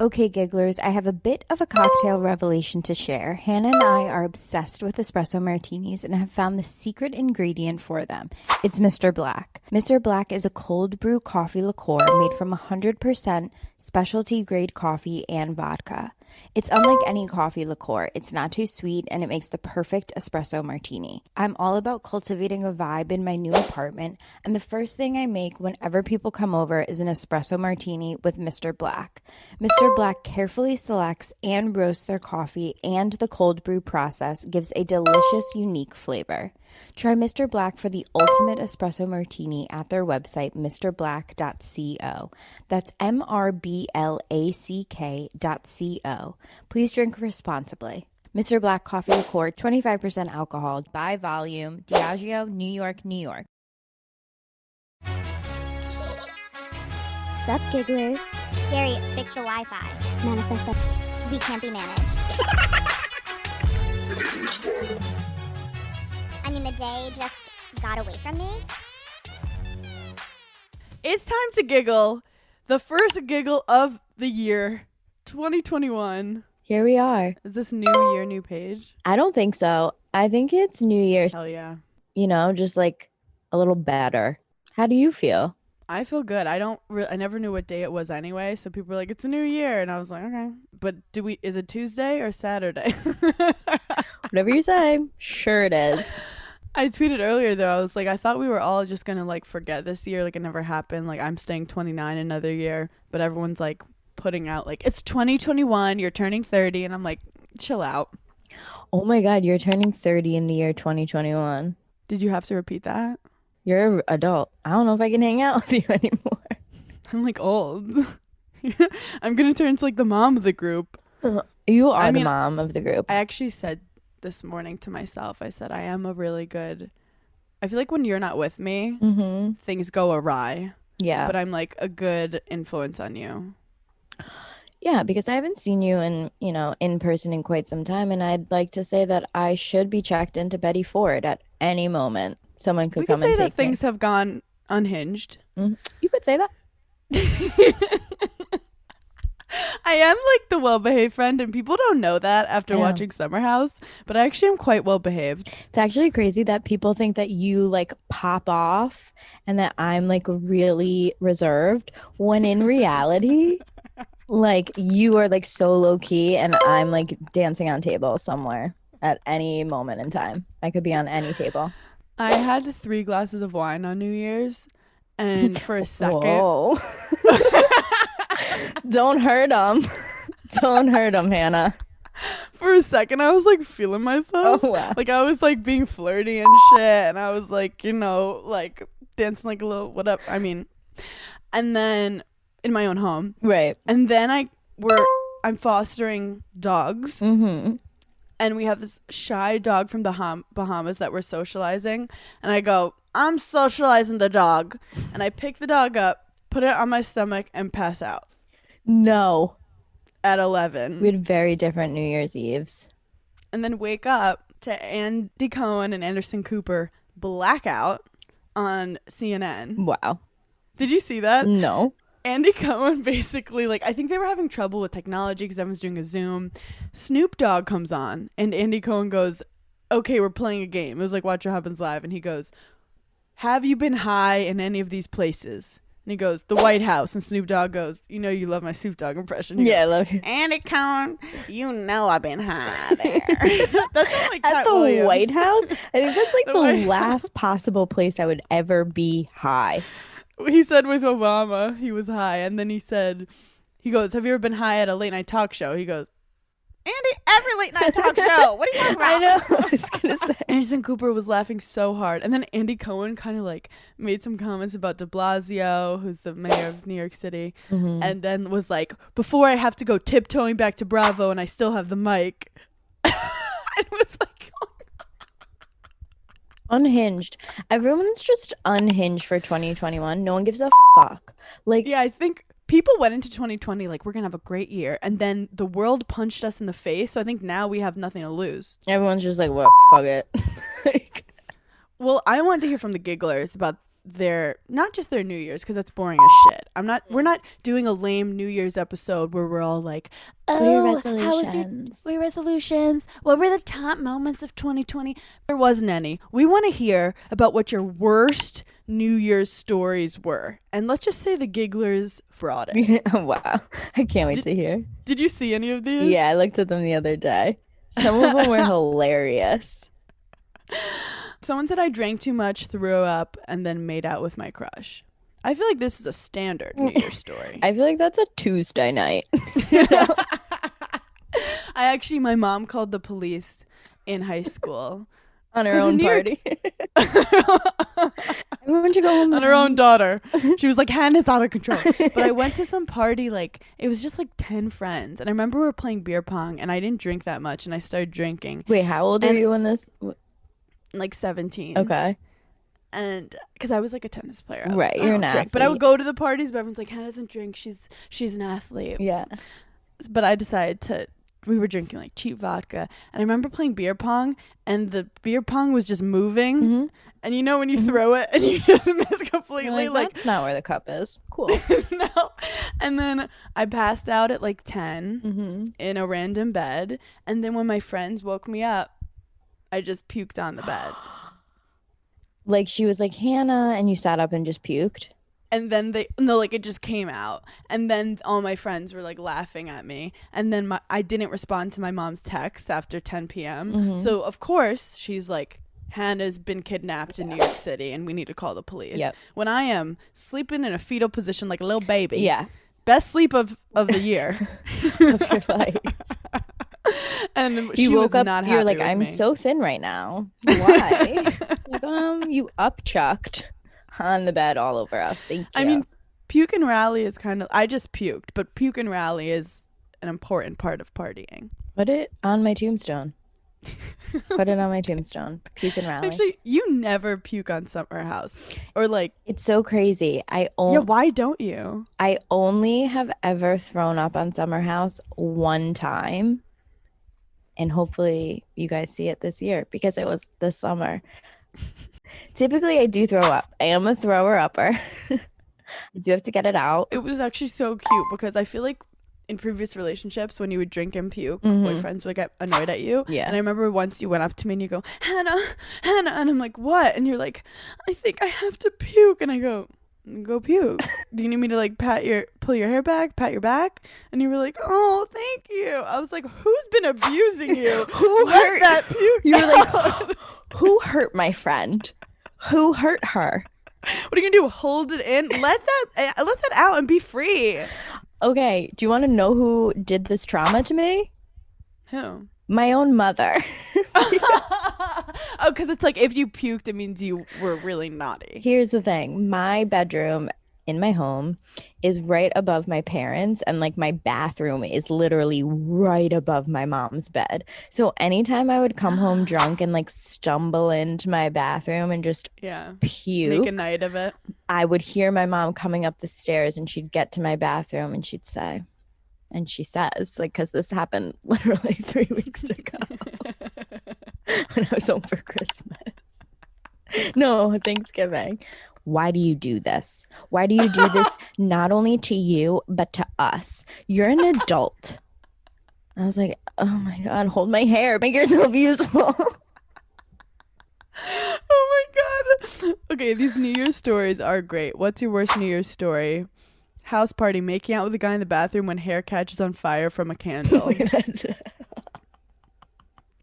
Okay, gigglers, I have a bit of a cocktail revelation to share. Hannah and I are obsessed with espresso martinis and have found the secret ingredient for them. It's Mr. Black. Mr. Black is a cold brew coffee liqueur made from 100% specialty grade coffee and vodka. It's unlike any coffee liqueur. It's not too sweet and it makes the perfect espresso martini. I'm all about cultivating a vibe in my new apartment, and the first thing I make whenever people come over is an espresso martini with Mr. Black. Mr. Black carefully selects and roasts their coffee, and the cold brew process gives a delicious, unique flavor. Try Mr. Black for the ultimate espresso martini at their website, mrblack.co. That's MRBLACK.co. Please drink responsibly. Mr. Black Coffee Liqueur, 25% alcohol, by volume, Diageo, New York, New York. Sup, gigglers? Gary, fix the Wi-Fi. Manifest that We can't be managed. I mean, the day just got away from me. It's time to giggle. The first giggle of the year, 2021. Here we are. Is this new year, new page? I don't think so. I think it's New Year's, Hell yeah. just like a little better. How do you feel? I feel good. I never knew what day it was anyway, so people were like, it's a new year. And I was like, okay. But is it Tuesday or Saturday? Whatever you say. Sure it is. I tweeted earlier, though. I was like, I thought we were all just going to, like, forget this year. Like, it never happened. Like, I'm staying 29 another year. But everyone's, like, putting out, like, it's 2021. You're turning 30. And I'm like, chill out. Oh my God, you're turning 30 in the year 2021. Did you have to repeat that? You're an adult. I don't know if I can hang out with you anymore. I'm, like, old. I'm going to turn into, like, the mom of the group. You are the mom of the group. I actually said this morning to myself, I said, I am a really good, I feel like when you're not with me, things go awry. Yeah. But I'm like a good influence on you. Yeah, because I haven't seen you in person in quite some time. And I'd like to say that I should be checked into Betty Ford at any moment. Someone could come and take me. We could say that things have gone unhinged. Mm-hmm. You could say that. I am like the well-behaved friend, and people don't know that after watching Summer House, but I actually am quite well-behaved. It's actually crazy that people think that you like pop off and that I'm like really reserved, when in reality, like you are like so low-key and I'm like dancing on tables somewhere at any moment in time. I could be on any table. I had 3 glasses of wine on New Year's, and for a second... Whoa. Don't hurt them. Don't hurt them, Hannah. For a second, I was like feeling myself. Oh, wow. Like I was like being flirty and shit, and I was like, like dancing like a little I mean, and then in my own home, right? And then I'm fostering dogs, and we have this shy dog from the Bahamas that we're socializing, and I go, I'm socializing the dog, and I pick the dog up, put it on my stomach, and pass out. No. At 11. We had very different New Year's Eves. And then wake up to Andy Cohen and Anderson Cooper blackout on CNN. Wow. Did you see that? No. Andy Cohen basically, like, I think they were having trouble with technology because everyone's doing a Zoom. Snoop Dogg comes on, and Andy Cohen goes, okay, we're playing a game. It was like Watch What Happens Live. And he goes, have you been high in any of these places? And he goes, the White House. And Snoop Dogg goes, you know you love my Snoop Dogg impression. Yeah, I love it. Andy Cohen, you know I've been high there. That's like at the Williams. White House? I think that's like the last possible place I would ever be high. He said with Obama, he was high. And then he goes, have you ever been high at a late night talk show? He goes, Andy, every late night talk show. What are you talking about? I know. I was going to say. Anderson Cooper was laughing so hard. And then Andy Cohen kind of like made some comments about de Blasio, who's the mayor of New York City. And then was like, before I have to go tiptoeing back to Bravo and I still have the mic. It was like... Unhinged. Everyone's just unhinged for 2021. No one gives a fuck. Like, yeah, I think... People went into 2020 like, we're going to have a great year. And then the world punched us in the face. So I think now we have nothing to lose. Everyone's just like, well, fuck it. Well, I wanted to hear from the gigglers about their, not just their New Year's, because that's boring as shit. We're not doing a lame New Year's episode where we're all like, What are your how resolutions? what resolutions? What were the top moments of 2020? There wasn't any. We want to hear about what your worst New Year's stories were. And let's just say the gigglers frauded. Wow. I can't wait to hear. Did you see any of these? Yeah, I looked at them the other day. Some of them were hilarious. Someone said I drank too much, threw up, and then made out with my crush. I feel like this is a standard New Year's story. I feel like that's a Tuesday night. My mom called the police in high school. On her own party. Everyone should go home. On her own daughter. She was like, Hannah's out of control. But I went to some party, like, it was just like 10 friends. And I remember we were playing beer pong, and I didn't drink that much, and I started drinking. Wait, how old are you when this? Like 17. Okay. And because I was like a tennis player. Right, you're an athlete. But I would go to the parties, but everyone's like, Hannah doesn't drink. She's an athlete. Yeah. But I decided we were drinking like cheap vodka. And I remember playing beer pong, and the beer pong was just moving. Mm-hmm. And you know when you throw it and you just miss completely? Like that's not where the cup is. Cool. No. And then I passed out at like 10 in a random bed. And then when my friends woke me up, I just puked on the bed. Like she was like, Hannah, and you sat up and just puked? And then it just came out. And then all my friends were like laughing at me. And then I didn't respond to my mom's text after 10 p.m. Mm-hmm. So of course she's like, Hannah's been kidnapped in New York City and we need to call the police. Yep. When I am sleeping in a fetal position like a little baby. Yeah. Best sleep of the year. Of your life. And she woke up, not happy. You're like, with I'm me. so thin right now. Why? Like, you upchucked on the bed all over us. Thank you. I mean, puke and rally is kind of, I just puked, but puke and rally is an important part of partying. Put it on my tombstone. Put it on my tombstone. Puke and rally. Actually, you never puke on Summer House. Or like, it's so crazy. Yeah, why don't you? I only have ever thrown up on Summer House one time. And hopefully you guys see it this year because it was this summer. Typically, I do throw up. I am a thrower-upper. I do have to get it out. It was actually so cute because I feel like in previous relationships, when you would drink and puke, boyfriends would get annoyed at you. Yeah. And I remember once you went up to me and you go, Hannah. And I'm like, what? And you're like, I think I have to puke. And I go puke. Do you need me to like pull your hair back, pat your back? And you were like, oh, thank you. I was like, who's been abusing you? Who hurt that puke? You were like, who hurt my friend? Who hurt her? What are you gonna do? Hold it in? Let that out and be free. Okay, do you want to know who did this trauma to me? Who? My own mother. Oh, because it's like if you puked, it means you were really naughty. Here's the thing. My bedroom in my home is right above my parents, and like my bathroom is literally right above my mom's bed. So anytime I would come home drunk and like stumble into my bathroom and just puke, make a night of it, I would hear my mom coming up the stairs and she'd get to my bathroom and she'd say, and she says, like, because this happened literally 3 weeks ago when I was home for Christmas. No, Thanksgiving. Why do you do this? Why do you do this not only to you, but to us? You're an adult. I was like, oh my God, hold my hair. Make yourself useful. Oh my God. Okay, these New Year's stories are great. What's your worst New Year's story? House party, making out with a guy in the bathroom when hair catches on fire from a candle.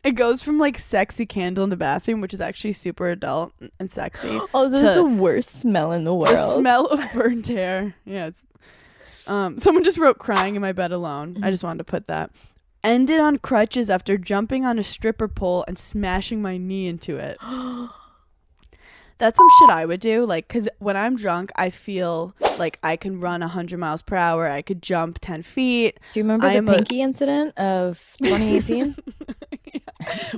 It goes from like sexy candle in the bathroom, which is actually super adult and sexy. Oh, this is the worst smell in the world. The smell of burnt hair. Yeah, it's someone just wrote crying in my bed alone. I just wanted to put that. Ended on crutches after jumping on a stripper pole and smashing my knee into it. That's some shit I would do, like, because when I'm drunk, I feel like I can run 100 miles per hour. I could jump 10 feet. Do you remember the Pinky incident of 2018?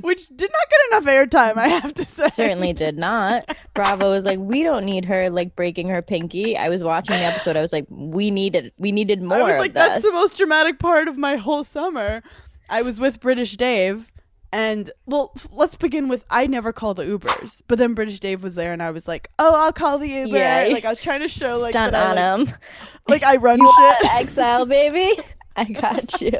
Which did not get enough airtime, I have to say. Certainly did not. Bravo was like, we don't need her, like, breaking her pinky. I was watching the episode. I was like, we needed more I was like, of this. That's the most dramatic part of my whole summer. I was with British Dave, And well, let's begin with I never call the Ubers, but then British Dave was there, and I was like, "Oh, I'll call the Uber." Yeah. Like I was trying to show like Stunt that on him. like I run You shit. want exile, baby? I got you.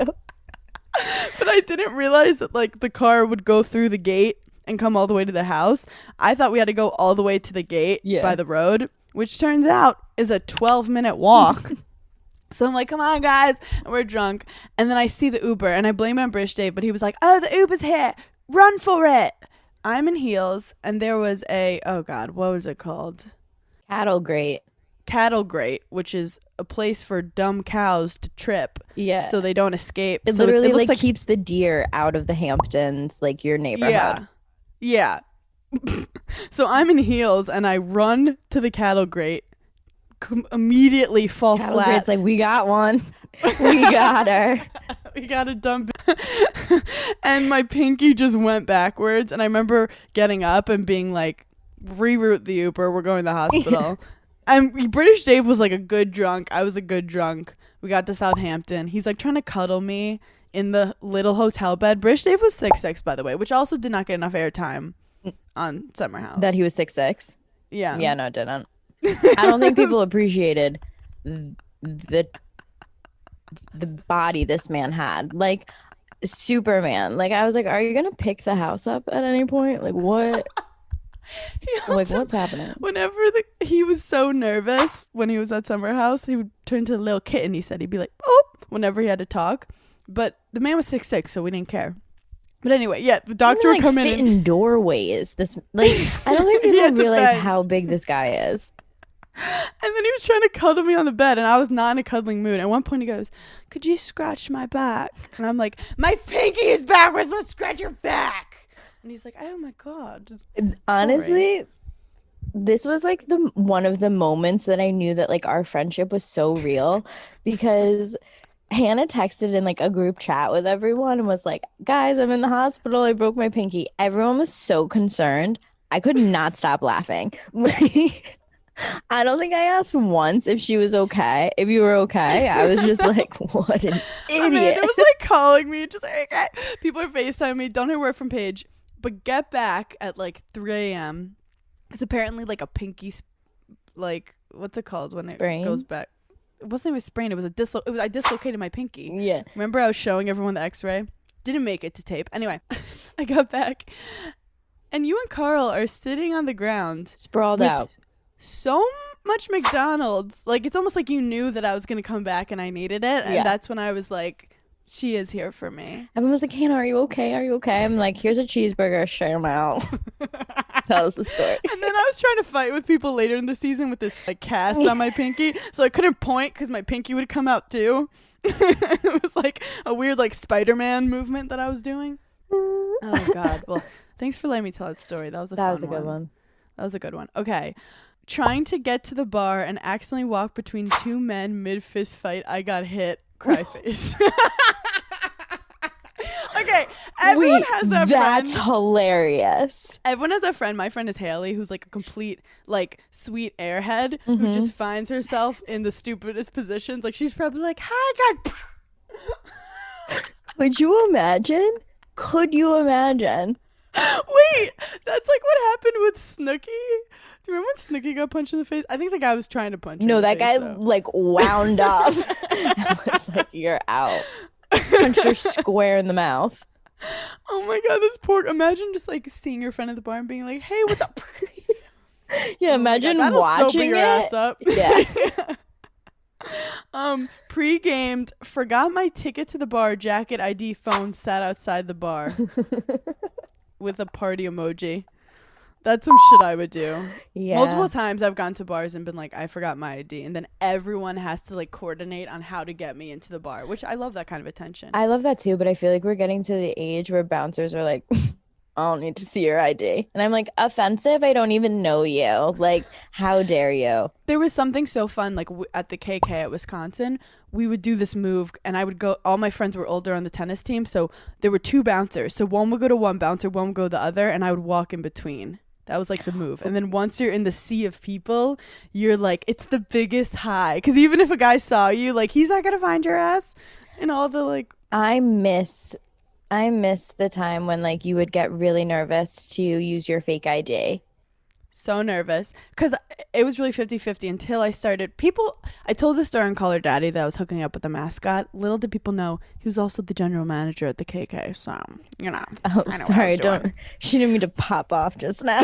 But I didn't realize that like the car would go through the gate and come all the way to the house. I thought we had to go all the way to the gate by the road, which turns out is a 12-minute walk. So I'm like, come on, guys. And we're drunk. And then I see the Uber, and I blame it on British Dave, but he was like, oh, the Uber's here. Run for it. I'm in heels, and there was oh, God, what was it called? Cattle grate. Cattle grate, which is a place for dumb cows to trip. Yeah. So they don't escape. It so literally it looks like keeps the deer out of the Hamptons, like your neighborhood. Yeah. So I'm in heels, and I run to the cattle grate. Immediately fall Cattle flat. grate's like, we got one. We got her. We got to dump it. And my pinky just went backwards. And I remember getting up and being like, reroute the Uber. We're going to the hospital. And British Dave was like a good drunk. I was a good drunk. We got to Southampton. He's like trying to cuddle me in the little hotel bed. British Dave was 6'6", by the way, which also did not get enough airtime on Summer House. That he was 6'6"? Yeah. Yeah, no, it didn't. I don't think people appreciated the body this man had. Like Superman. Like I was like, are you gonna pick the house up at any point? Like what? Like what's happening? Whenever he was so nervous when he was at Summer House, he would turn to the little kitten. He said he'd be like, oh, whenever he had to talk. But the man was 6'6", so we didn't care. But anyway, yeah, the doctor would come in doorways. This like I don't think people realize how big this guy is. And then he was trying to cuddle me on the bed, and I was not in a cuddling mood. At one point, he goes, could you scratch my back? And I'm like, my pinky is backwards. Let's scratch your back. And he's like, oh, my God. Honestly, Sorry. This was like one of the moments that I knew that like our friendship was so real because Hannah texted in like a group chat with everyone and was like, guys, I'm in the hospital. I broke my pinky. Everyone was so concerned. I could not stop laughing. I don't think I asked once if she was okay. If you were okay, I was just like, what an idiot. It was like calling me, just like, okay. People are FaceTiming me. Don't hear word from Paige, but get back at like 3 a.m. Because apparently like a pinky, like, what's it called when sprain? It goes back? It wasn't even a sprain. It was I dislocated my pinky. Yeah. Remember I was showing everyone the x-ray? Didn't make it to tape. Anyway, I got back. And you and Carl are sitting on the ground. Sprawled out. So much McDonald's. Like, it's almost like you knew that I was going to come back and I needed it. And that's when I was like, she is here for me. Everyone was like, Hannah, are you okay? Are you okay? I'm like, here's a cheeseburger. Share them out. Tell us the story. And then I was trying to fight with people later in the season with this like cast on my pinky. So I couldn't point because my pinky would come out too. It was like a weird like Spider-Man movement that I was doing. Oh, God. Well, thanks for letting me tell that story. That was a good one. That was a good one. Okay. Trying to get to the bar and accidentally walk between two men mid fist fight. I got hit. Cry face. Okay, everyone has that friend. That's hilarious. Everyone has that friend. My friend is Haley, who's like a complete like sweet airhead who just finds herself in the stupidest positions. Like she's probably like, "Hi, God." Could you imagine? Wait, that's like what happened with Snooki. Do you remember when Snooki got punched in the face? I think the guy was trying to punch her. No, in the that face, guy though. like wound up. I was like, you're out. Punched her square in the mouth. Oh my God, this poor. Imagine just like seeing your friend at the bar and being like, "Hey, what's up?" Yeah, imagine that'll watching sober your ass up. Yeah. Pre-gamed, forgot my ticket to the bar, jacket, ID, phone, sat outside the bar with a party emoji. That's some shit I would do. Yeah. Multiple times I've gone to bars and been like, I forgot my ID. And then everyone has to like coordinate on how to get me into the bar, which I love that kind of attention. I love that too, but I feel like we're getting to the age where bouncers are like, I don't need to see your ID. And I'm like, offensive? I don't even know you. Like, how dare you? There was something so fun, like at the KK at Wisconsin, we would do this move and I would go, all my friends were older on the tennis team. So there were two bouncers. So one would go to one bouncer, one would go to the other, and I would walk in between. That was like the move. And then once you're in the sea of people, you're like, it's the biggest high. Because even if a guy saw you, like, he's not going to find your ass. And all the like. I miss I miss the time when like you would get really nervous to use your fake ID. So nervous because it was really 50-50 until I started. I told the story on Call Her Daddy that I was hooking up with the mascot. Little did people know he was also the general manager at the KK. So, you know. Oh, I know sorry. what I was doing. She didn't mean to pop off just now.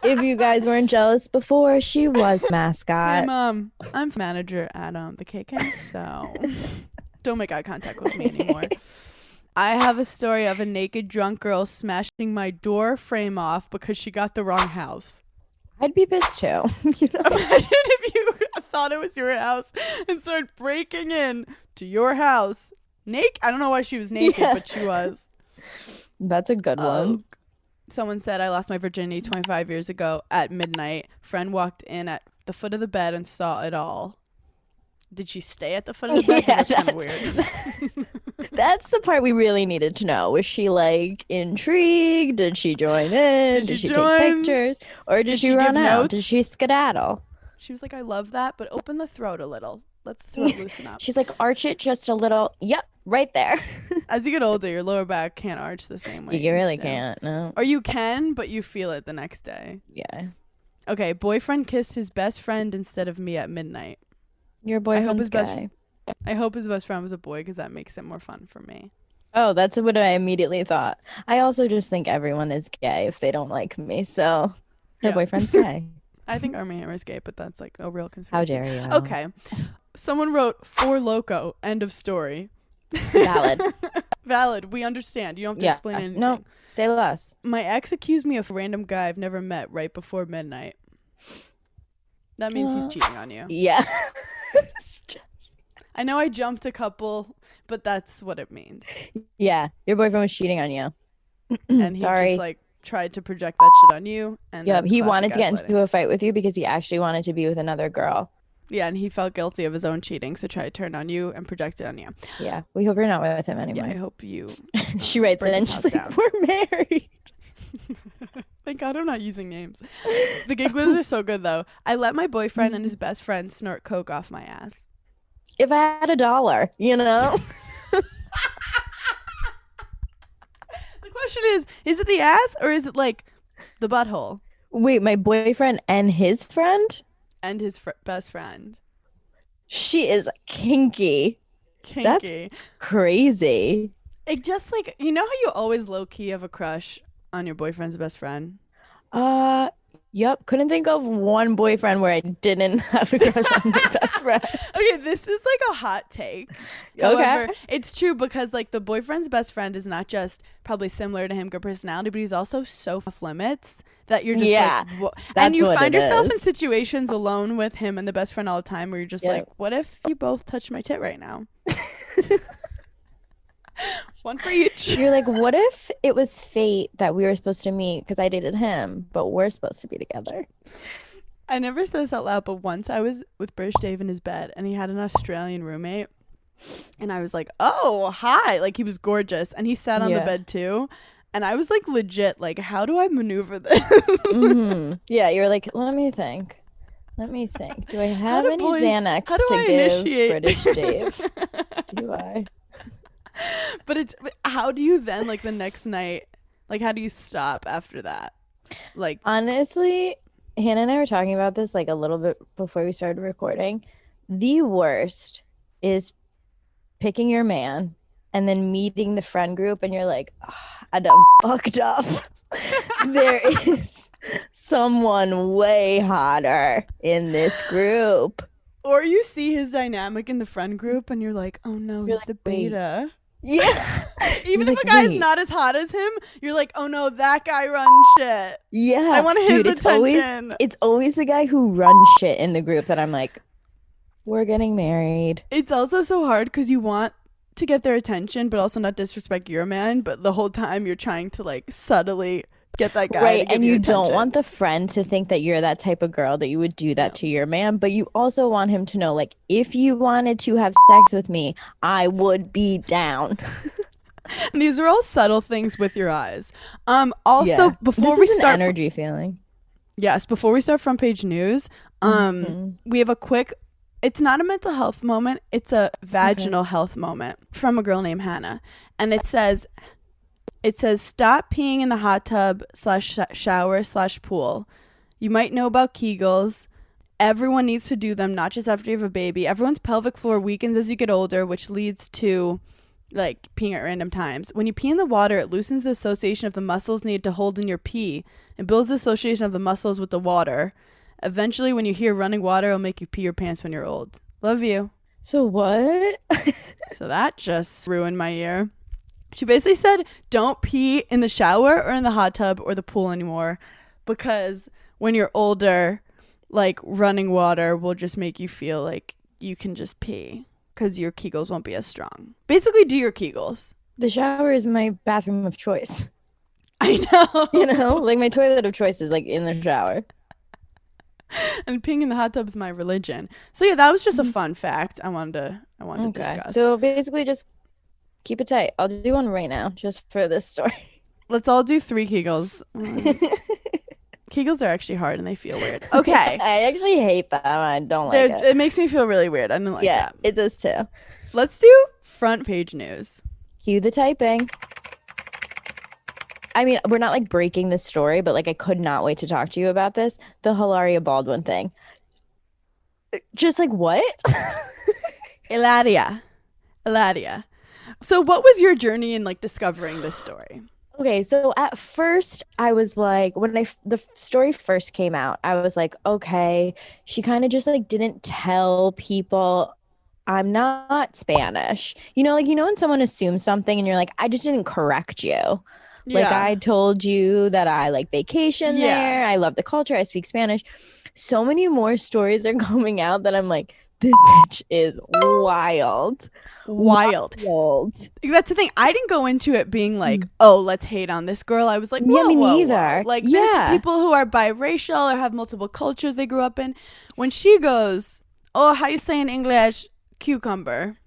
If you guys weren't jealous before, she was Hey, mascot. Mom, I'm manager at the KK, so don't make eye contact with me anymore. I have a story of a naked drunk girl smashing my door frame off because she got the wrong house. I'd be pissed too. You know? Imagine if you thought it was your house and started breaking in to your house naked. I don't know why she was naked, Yeah. but she was. That's a good one. Someone said I lost my virginity 25 years ago at midnight. Friend walked in at the foot of the bed and saw it all. Did she stay at the foot of the bed? Yeah, That's kind of weird. That's the part we really needed to know. Was she like intrigued? Did she join in? Did she join? take pictures? Or did she she run give out? notes? Did she skedaddle? She was like, I love that, but open the throat a little. Let the throat loosen up. She's like, arch it just a little. Yep, right there. As you get older, your lower back can't arch the same way. You it really used to. can't. No. Or you can, but you feel it the next day. Yeah. Okay, boyfriend kissed his best friend instead of me at midnight. Your boyfriend's his best gay. I hope his best friend was a boy because that makes it more fun for me. Oh, that's what I immediately thought. I also just think everyone is gay if they don't like me. So her Yeah. boyfriend's gay. I think Armie Hammer is gay, but that's like a real How conspiracy. dare you? Okay. Someone wrote "For Loco." End of story. Valid. Valid. We understand. You don't have to explain anything. No, say less. My ex accused me of a random guy I've never met right before midnight. That means he's cheating on you. Yeah. I know I jumped a couple, but that's what it means. Yeah, your boyfriend was cheating on you. And he Sorry. just like tried to project that shit on you. And Yeah, that's he classic wanted to get gaslighting. into a fight with you because he actually wanted to be with another girl. Yeah, and he felt guilty of his own cheating, so tried to turn on you and project it on you. Yeah, we hope you're not with him anymore. Yeah, I hope you. She writes it burn and his she's house like, we're married. Thank God I'm not using names. The Gigglers are so good though. I let my boyfriend and his best friend snort coke off my ass. If I had $1, you know? The question is it the ass or is it like the butthole Wait, my boyfriend and his friend? and his best friend? She is kinky. Kinky. Crazy. It just like, you know how you always low key have a crush on your boyfriend's best friend? Yep. Couldn't think of one boyfriend where I didn't have a crush on my best friend. Okay, this is like a hot take. Okay. However, it's true because like the boyfriend's best friend is not just probably similar to him, good personality, but he's also so off limits that you're just Yeah, like, and that's you what find it yourself in is. situations alone with him and the best friend all the time where you're just Yeah. like, what if you both touched my tit right now? One for each. You're like, what if it was fate that we were supposed to meet because I dated him, but we're supposed to be together? I never said this out loud, but once I was with British Dave in his bed and he had an Australian roommate and I was like, oh, hi. Like he was gorgeous and he sat on the Yeah. bed too. And I was like legit, like, how do I maneuver this? Yeah, you're like, let me think. Do I have do any boys- Xanax how do to I give initiate? British Dave? Do I? But how do you then, like the next night, like how do you stop after that? Like, Honestly, Hannah and I were talking about this like a little bit before we started recording. The worst is picking your man and then meeting the friend group and you're like, "Ah, I done fucked up. There is someone way hotter in this group." or you see his dynamic in the friend group and you're like, oh no, he's like, the wait. beta. Yeah. Even You're if like, a guy's wait. not as hot as him, you're like, oh no, that guy runs shit. Yeah. I want his Dude, attention. It's always the guy who runs shit in the group that I'm like, we're getting married. It's also so hard because you want to get their attention, but also not disrespect your man. But the whole time you're trying to like subtly get that guy. Right. to give And you don't attention. want the friend to think that you're that type of girl that you would do that to your man. But you also want him to know, like, if you wanted to have sex with me, I would be down. And these are all subtle things with your eyes. Also, Yeah. before This we is an start, energy feeling. yes, before we start front page news, we have a quick It's not a mental health moment. It's a vaginal health moment from a girl named Hannah. And it says, stop peeing in the hot tub / shower / pool. You might know about Kegels. Everyone needs to do them, not just after you have a baby. Everyone's pelvic floor weakens as you get older, which leads to like peeing at random times. When you pee in the water, it loosens the association of the muscles needed to hold in your pee and builds the association of the muscles with the water. Eventually, when you hear running water, it'll make you pee your pants when you're old. Love you. So what? So that just ruined my year. She basically said, don't pee in the shower or in the hot tub or the pool anymore, because when you're older, like running water will just make you feel like you can just pee because your Kegels won't be as strong. Basically, do your Kegels. The shower is my bathroom of choice. I know. You know, like my toilet of choice is like in the shower. And peeing in the hot tub is my religion. So yeah, that was just a fun fact I wanted to discuss. So basically just keep it tight. I'll do one right now just for this story. Let's all do 3 Kegels. Kegels are actually hard and they feel weird. Okay. I actually hate them. I don't like it. It makes me feel really weird. I don't like that. Yeah, it does too. Let's do front page news. Cue the typing. I mean, we're not like breaking this story, but like I could not wait to talk to you about this. The Hilaria Baldwin thing. Just like what? Hilaria. So what was your journey in like discovering this story? Okay, so at first I was like, when the story first came out, I was like, okay, she kind of just like didn't tell people I'm not Spanish. You know, like, you know, when someone assumes something and you're like, I just didn't correct you. Like, I told you that I like vacation there. I love the culture. I speak Spanish. So many more stories are coming out that I'm like, this bitch is wild. That's the thing. I didn't go into it being like, oh, let's hate on this girl. I was like, whoa, yeah, me whoa, neither. Whoa. Like, there's people who are biracial or have multiple cultures they grew up in. When she goes, oh, how you say in English, cucumber?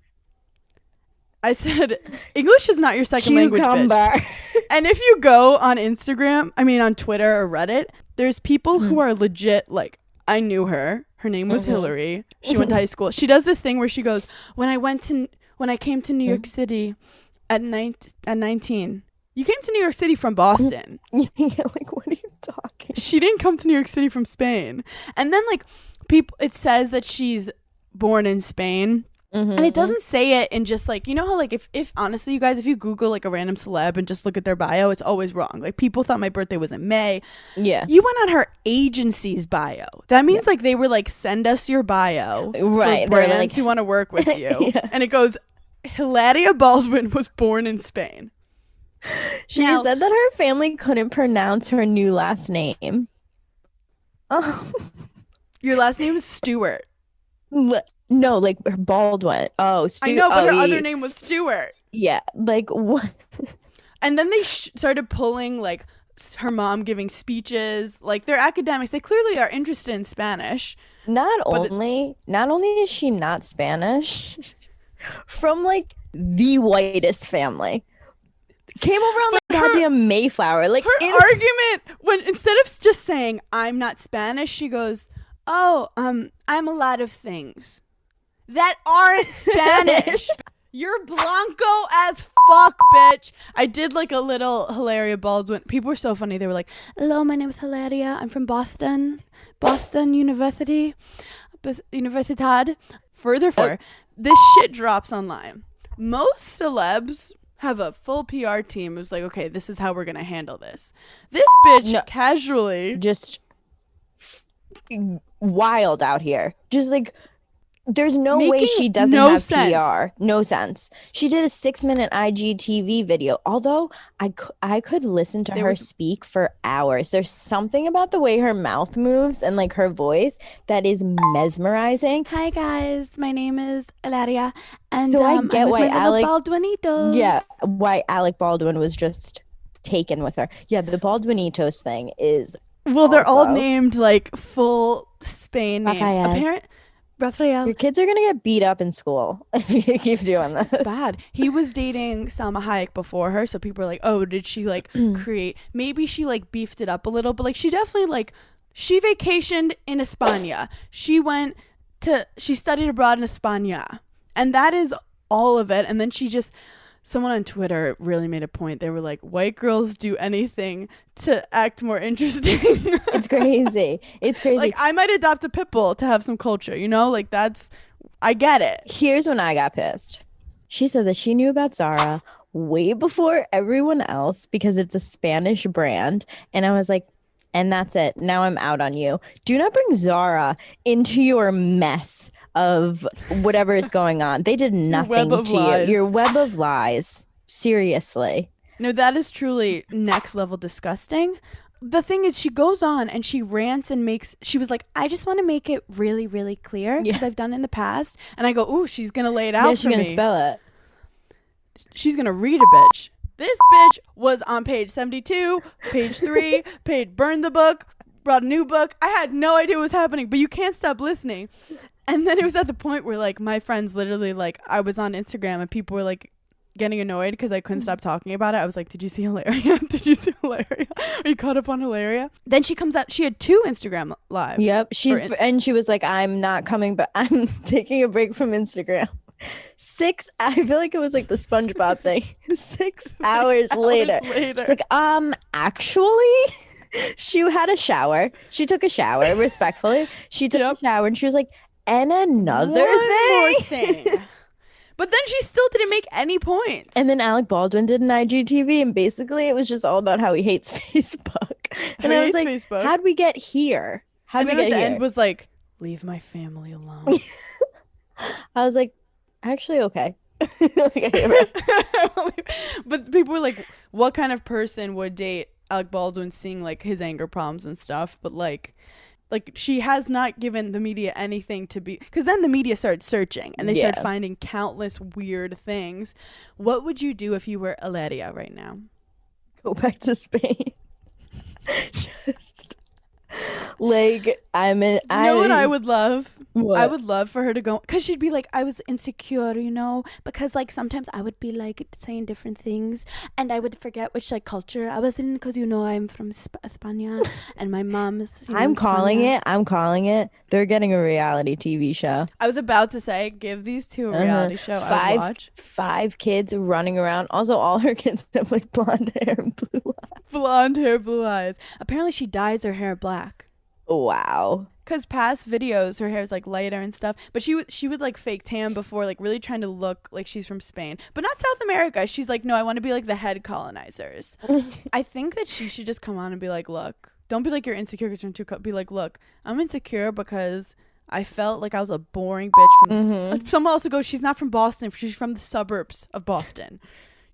I said, English is not your second language, bitch. And if you go on on Twitter or Reddit, there's people who are legit, like, I knew her. Her name was Hillary. She went to high school. She does this thing where she goes, when I came to New York City at 19, you came to New York City from Boston. Like, what are you talking? She didn't come to New York City from Spain. And then, like, it says that she's born in Spain. And it doesn't say it in just like, you know how like if honestly you guys, if you Google like a random celeb and just look at their bio, it's always wrong. Like people thought my birthday was in May. Yeah. You went on her agency's bio. That means like they were like, send us your bio. Right. For brands like, who want to work with you. And it goes, Hilaria Baldwin was born in Spain. She said that her family couldn't pronounce her new last name. Oh. Your last name is Stewart. No, like her Baldwin. Oh, I know, but her other name was Stewart. Yeah, like what? And then they started pulling like her mom giving speeches. Like they're academics. They clearly are interested in Spanish. Not only is she not Spanish, from like the whitest family. Came over on the goddamn Mayflower. Like her argument when instead of just saying I'm not Spanish, she goes, "Oh, I'm a lot of things that aren't Spanish." You're Blanco as fuck, bitch. I did like a little Hilaria Baldwin. People were so funny. They were like, hello, my name is Hilaria. I'm from Boston University. Universidad. Furthermore, this shit drops online. Most celebs have a full PR team who's like, okay, this is how we're going to handle this. This bitch casually. Just wild out here. Just like, there's no way she doesn't have sense. PR. No sense. She did a 6-minute IGTV video. Although I could listen to her speak for hours. There's something about the way her mouth moves and like her voice that is mesmerizing. Hi guys, my name is Hilaria, and so I get why Alec Baldwinitos. Yeah, why Alec Baldwin was just taken with her. Yeah, the Baldwinitos thing is. Well, they're all named like full Spain Raphael. names. Rafael. Your kids are going to get beat up in school if you keep doing this. It's bad. He was dating Salma Hayek before her, so people are like, oh, did she like create? Maybe she like beefed it up a little, but like she definitely like, she vacationed in España. She went she studied abroad in España, and that is all of it. And then someone on Twitter really made a point. They were like, white girls do anything to act more interesting. It's crazy. It's crazy. Like, I might adopt a pit bull to have some culture, you know? Like, I get it. Here's when I got pissed. She said that she knew about Zara way before everyone else because it's a Spanish brand. And I was like, and that's it. Now I'm out on you. Do not bring Zara into your mess of whatever is going on. They did nothing to you. Your web of lies. Seriously. No, that is truly next level disgusting. The thing is, she goes on and she rants and she was like, I just want to make it really, really clear because I've done it in the past. And I go, ooh, she's going to lay it out for me. She's going to spell it. She's going to read a bitch. This bitch was on page 72, page 3, burned the book, brought a new book. I had no idea what was happening, but you can't stop listening. And then it was at the point where, like, my friends literally, like, I was on Instagram and people were, like, getting annoyed because I couldn't stop talking about it. I was like, did you see Hilaria? Did you see Hilaria? Are you caught up on Hilaria? Then she comes out. She had 2 Instagram lives. Yep. And she was like, I'm not coming, but I'm taking a break from Instagram. I feel like it was like the SpongeBob thing. 6 hours later. She's like, actually, she had a shower. She took a shower, respectfully. She took a shower and she was like, and another more thing. But then she still didn't make any points. And then Alec Baldwin did an IGTV, and basically it was just all about how he hates Facebook. And I was like, Facebook. How'd we get here? And then at the end was like, leave my family alone. I was like, actually, okay. But people were like, what kind of person would date Alec Baldwin, seeing like his anger problems and stuff? But like she has not given the media anything to be, because then the media started searching and they started finding countless weird things. What would you do if you were Hilaria right now? Go back to Spain. Just like you know what I would love? What? I would love for her to go, because she'd be like, I was insecure, you know, because like sometimes I would be like saying different things and I would forget which like culture I was in, because you know I'm from España and my mom's I'm calling it. They're getting a reality TV show. I was about to say, give these 2 a reality show. I would watch. 5 kids running around. Also, all her kids have like blonde hair and blue eyes. Blonde hair, blue eyes. Apparently she dyes her hair black. Wow. Because past videos, her hair is like lighter and stuff. But she would like fake tan before, like really trying to look like she's from Spain. But not South America. She's like, no, I want to be like the head colonizers. I think that she should just come on and be like, look, don't be like you're insecure because you're too be like, look, I'm insecure because I felt like I was a boring bitch from someone else goes, she's not from Boston. She's from the suburbs of Boston.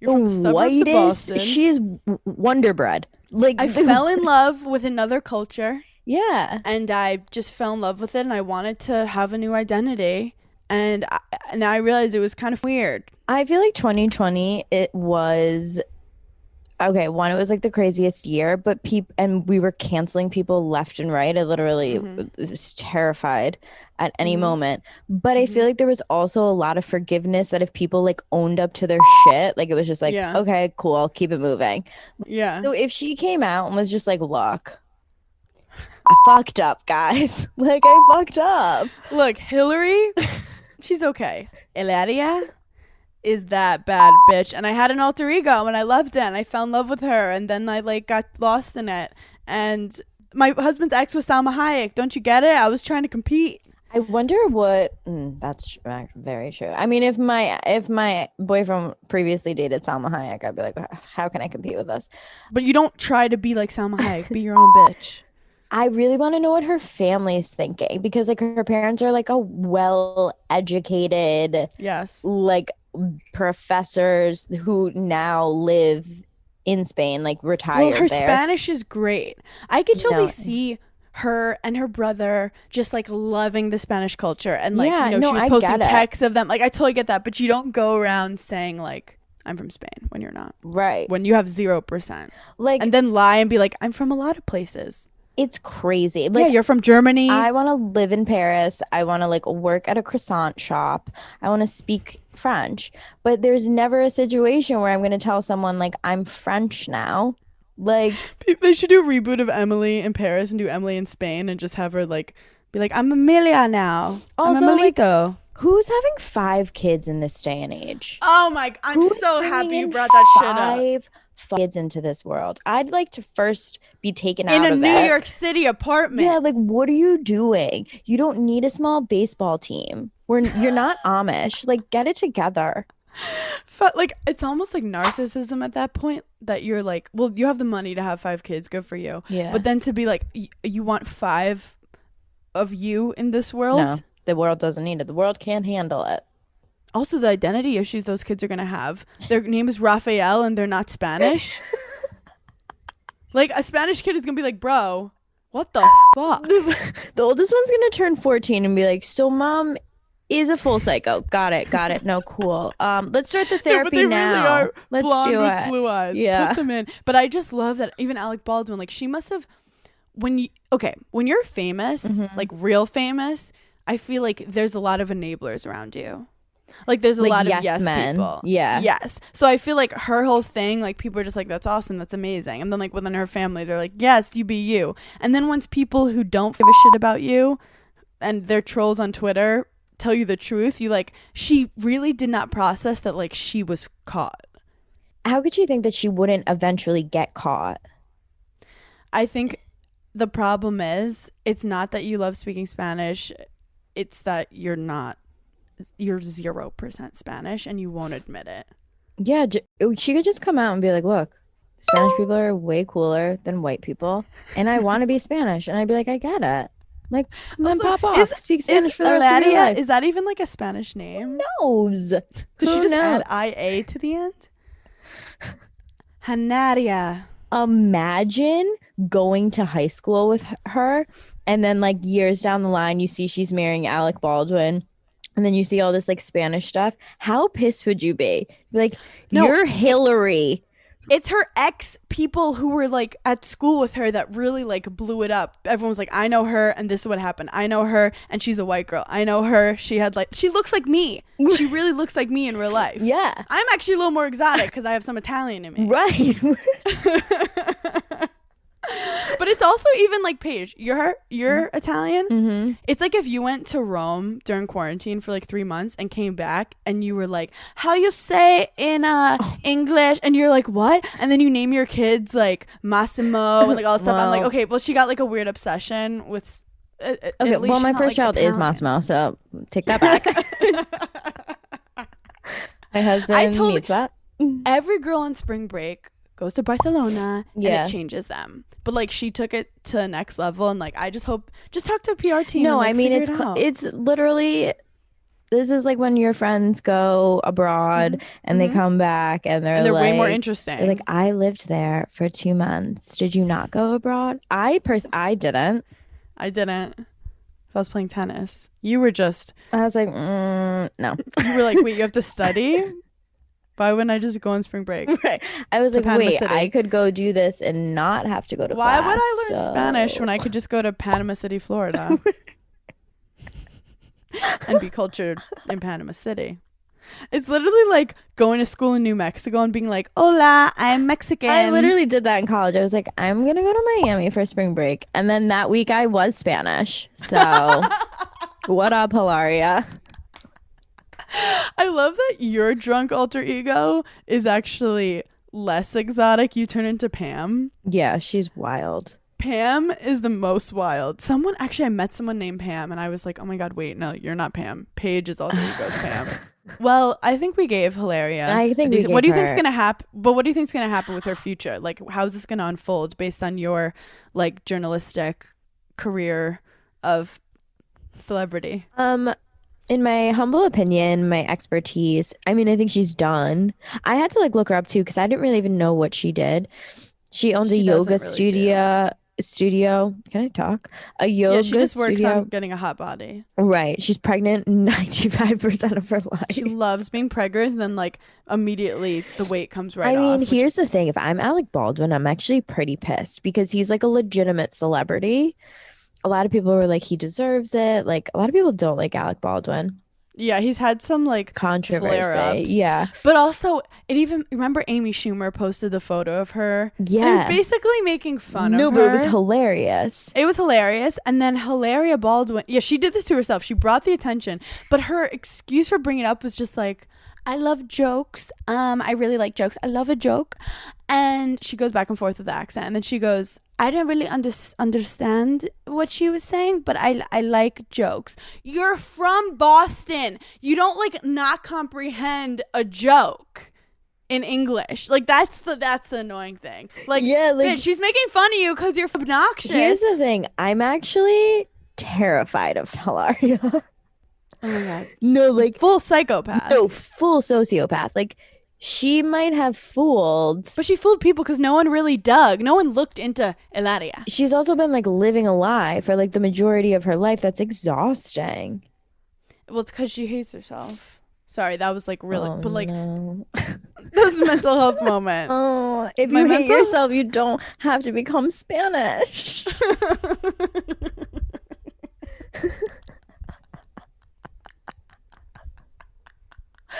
You're from the suburbs of Boston. She is Wonder Bread. Like, I fell in love with another culture. Yeah. And I just fell in love with it, and I wanted to have a new identity. And now I realized it was kind of weird. I feel like 2020, it was, okay, one, it was like the craziest year, but and we were canceling people left and right. I literally was terrified at any moment. But I feel like there was also a lot of forgiveness that if people like owned up to their shit, like it was just like, okay, cool, I'll keep it moving. Yeah. So if she came out and was just like, look, I fucked up, guys. Like, I fucked up. Look, Hillary, she's okay. Hilaria is that bad bitch. And I had an alter ego and I loved it and I fell in love with her. And then I like got lost in it. And my husband's ex was Salma Hayek. Don't you get it? I was trying to compete. I wonder what. That's very true. I mean, if my boyfriend previously dated Salma Hayek, I'd be like, how can I compete with this? But you don't try to be like Salma Hayek. Be your own bitch. I really want to know what her family's thinking, because like her parents are like a well-educated, like professors who now live in Spain, like retired. Well, her there. Spanish is great. I could totally see her and her brother just like loving the Spanish culture, and like she was posting texts of them. Like I totally get that, but you don't go around saying like I'm from Spain when you're not. Right. When you have 0%. Like, and then lie and be like, I'm from a lot of places. It's crazy. Like, yeah, you're from Germany. I want to live in Paris. I want to like work at a croissant shop. I want to speak French. But there's never a situation where I'm going to tell someone like I'm French now. Like, they should do a reboot of Emily in Paris and do Emily in Spain and just have her like Be like, I'm Amelia now. Also, I'm like, Amelito. who's having 5 kids in this day and age? Oh my, I'm Who's so bringing happy you in brought that shit up. 5 kids into this world? I'd like to first be taken In out a of New it. York City apartment. Yeah, like, what are you doing? You don't need a small baseball team. You're not Amish. Like, get it together. But like, it's almost like narcissism at that point, that you're like, well, you have the money to have 5 kids, good for you. Yeah. But then to be like, you want 5 of you in this world? No, the world doesn't need it. The world can't handle it. Also, the identity issues those kids are gonna have. Their name is Raphael and they're not Spanish. Like, a Spanish kid is gonna be like, bro, what the fuck? The oldest one's gonna turn 14 and be like, so mom is a full psycho. Got it. No, cool. Let's start the therapy but they now. really are Let's blonde do with it. blue eyes. Yeah. Put them in. But I just love that even Alec Baldwin, like, she must have, when you're famous, like real famous, I feel like there's a lot of enablers around you. Like, there's a Like, lot yes of yes men. people. Yeah. Yes. So I feel like her whole thing, like, people are just like, that's awesome, that's amazing. And then, like, within her family, they're like, yes, you be you. And then once people who don't give a shit about you and they're trolls on Twitter tell you the truth, you like, she really did not process that, like, she was caught. How could you think that she wouldn't eventually get caught? I think the problem is, it's not that you love speaking Spanish, it's that you're 0% Spanish and you won't admit it. Yeah, she could just come out and be like, look, Spanish people are way cooler than white people, and I want to be Spanish. And I'd be like, I get it. Like, then Also, pop off. Speak Spanish for the rest of your Hilaria, life. is that even like a Spanish name? Knows? Did she Who just knows? add IA to the end? Hanaria. Imagine going to high school with her, and then like years down the line, you see she's marrying Alec Baldwin, and then you see all this like Spanish stuff. How pissed would you be? Like, No, you're Hillary. It's her ex people who were like at school with her that really like blew it up. Everyone was like, I know her and this is what happened. I know her and she's a white girl. I know her. She looks like me. She really looks like me in real life. Yeah. I'm actually a little more exotic because I have some Italian in me. Right. But it's also even like, Paige, you're Italian. Mm-hmm. It's like if you went to Rome during quarantine for like 3 months and came back and you were like, how you say in English? And you're like, what? And then you name your kids like Massimo and like all this stuff. I'm like, okay, well, she got like a weird obsession with Okay, well, my first child is Massimo, so take that back. My husband needs that. Every girl on spring break goes to Barcelona and Yeah. it changes them. But like, she took it to the next level, and like, I just talk to a PR team. No, and, like, I mean, figure it out. it's literally, this is like when your friends go abroad and they come back and they're way like, more interesting. They're like, I lived there for 2 months. Did you not go abroad? I didn't. I didn't. So I was playing tennis. You were just. I was like, no. You were like, wait, you have to study? Why wouldn't I just go on spring break? Right. I was like, Panama wait, City. I could go do this and not have to go to Why class. would I learn Spanish when I could just go to Panama City, Florida? And be cultured in Panama City. It's literally like going to school in New Mexico and being like, hola, I'm Mexican. I literally did that in college. I was like, I'm going to go to Miami for spring break. And then that week I was Spanish. So what up, Hilaria? I love that your drunk alter ego is actually less exotic. You turn into Pam. Yeah, she's wild. Pam is the most wild. I met someone named Pam and I was like, oh my God, wait, no, you're not Pam. Paige is alter ego's Pam. Well, I think we gave Hilaria. I think we gave what do you think's her- gonna happen? But what do you think's gonna happen with her future? Like, how's this gonna unfold based on your like journalistic career of celebrity? In my humble opinion, my expertise, I mean, I think she's done. I had to like look her up too because I didn't really even know what she did. She owns a She yoga doesn't really studio. Can I talk? A yoga Yeah, she just works studio. on getting a hot body. Right. She's pregnant 95% of her life. She loves being preggers, and then like immediately the weight comes right I off. mean, which- here's the thing. If I'm Alec Baldwin, I'm actually pretty pissed because he's like a legitimate celebrity. A lot of people were like, he deserves it. Like, a lot of people don't like Alec Baldwin. Yeah, he's had some like controversy. flare-ups. Yeah. But also, it even remember Amy Schumer posted the photo of her. Yeah. And it was basically making fun of her. No, but it was hilarious. It was hilarious. And then Hilaria Baldwin, yeah, she did this to herself. She brought the attention, but her excuse for bringing it up was just like, I love jokes. I really like jokes. I love a joke. And she goes back and forth with the accent. And then she goes, I didn't really understand what she was saying, but I like jokes. You're from Boston. You don't like not comprehend a joke in English. Like that's the annoying thing. Like, yeah, like, bitch, she's making fun of you because you're obnoxious. Here's the thing. I'm actually terrified of Hilaria. Oh my god. No, like full psychopath. No, full sociopath. Like she might have fooled, but she fooled people because no one really dug. No one looked into Hilaria. She's also been like living a lie for like the majority of her life. That's exhausting. Well, it's because she hates herself. Sorry, that was like really, but like, no. That was a mental health moment. Oh, if you hate yourself, you don't have to become Spanish.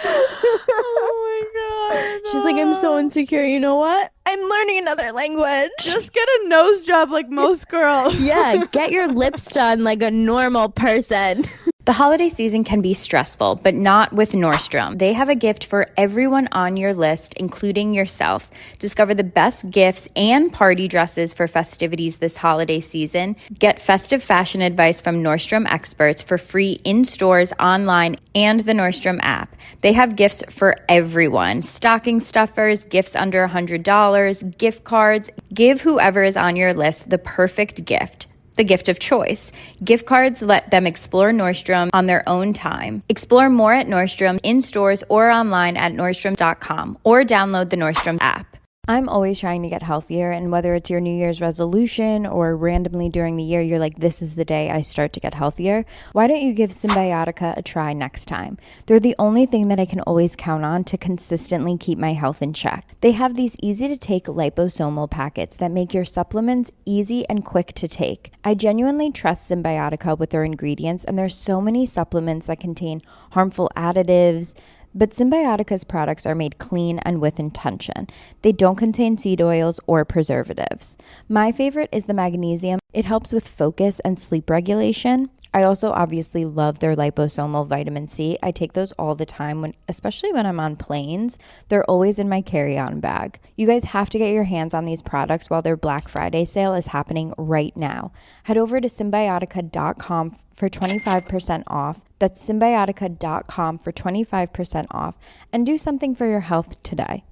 Oh my god. She's like, I'm so insecure. You know what? I'm learning another language. Just get a nose job like most girls. Yeah, get your lips done like a normal person. The holiday season can be stressful, but not with Nordstrom. They have a gift for everyone on your list, including yourself. Discover the best gifts and party dresses for festivities this holiday season. Get festive fashion advice from Nordstrom experts for free in stores, online, and the Nordstrom app. They have gifts for everyone. Stocking stuffers, gifts under $100, gift cards. Give whoever is on your list the perfect gift. The gift of choice. Gift cards let them explore Nordstrom on their own time. Explore more at Nordstrom in stores or online at Nordstrom.com or download the Nordstrom app. I'm always trying to get healthier, and whether it's your New Year's resolution or randomly during the year, you're like, this is the day I start to get healthier. Why don't you give Symbiotica a try next time? They're the only thing that I can always count on to consistently keep my health in check. They have these easy to take liposomal packets that make your supplements easy and quick to take. I genuinely trust Symbiotica with their ingredients, and there's so many supplements that contain harmful additives, but Symbiotica's products are made clean and with intention. They don't contain seed oils or preservatives. My favorite is the magnesium. It helps with focus and sleep regulation. I also obviously love their liposomal vitamin C. I take those all the time, especially when I'm on planes. They're always in my carry-on bag. You guys have to get your hands on these products while their Black Friday sale is happening right now. Head over to Symbiotica.com for 25% off. That's Symbiotica.com for 25% off. And do something for your health today.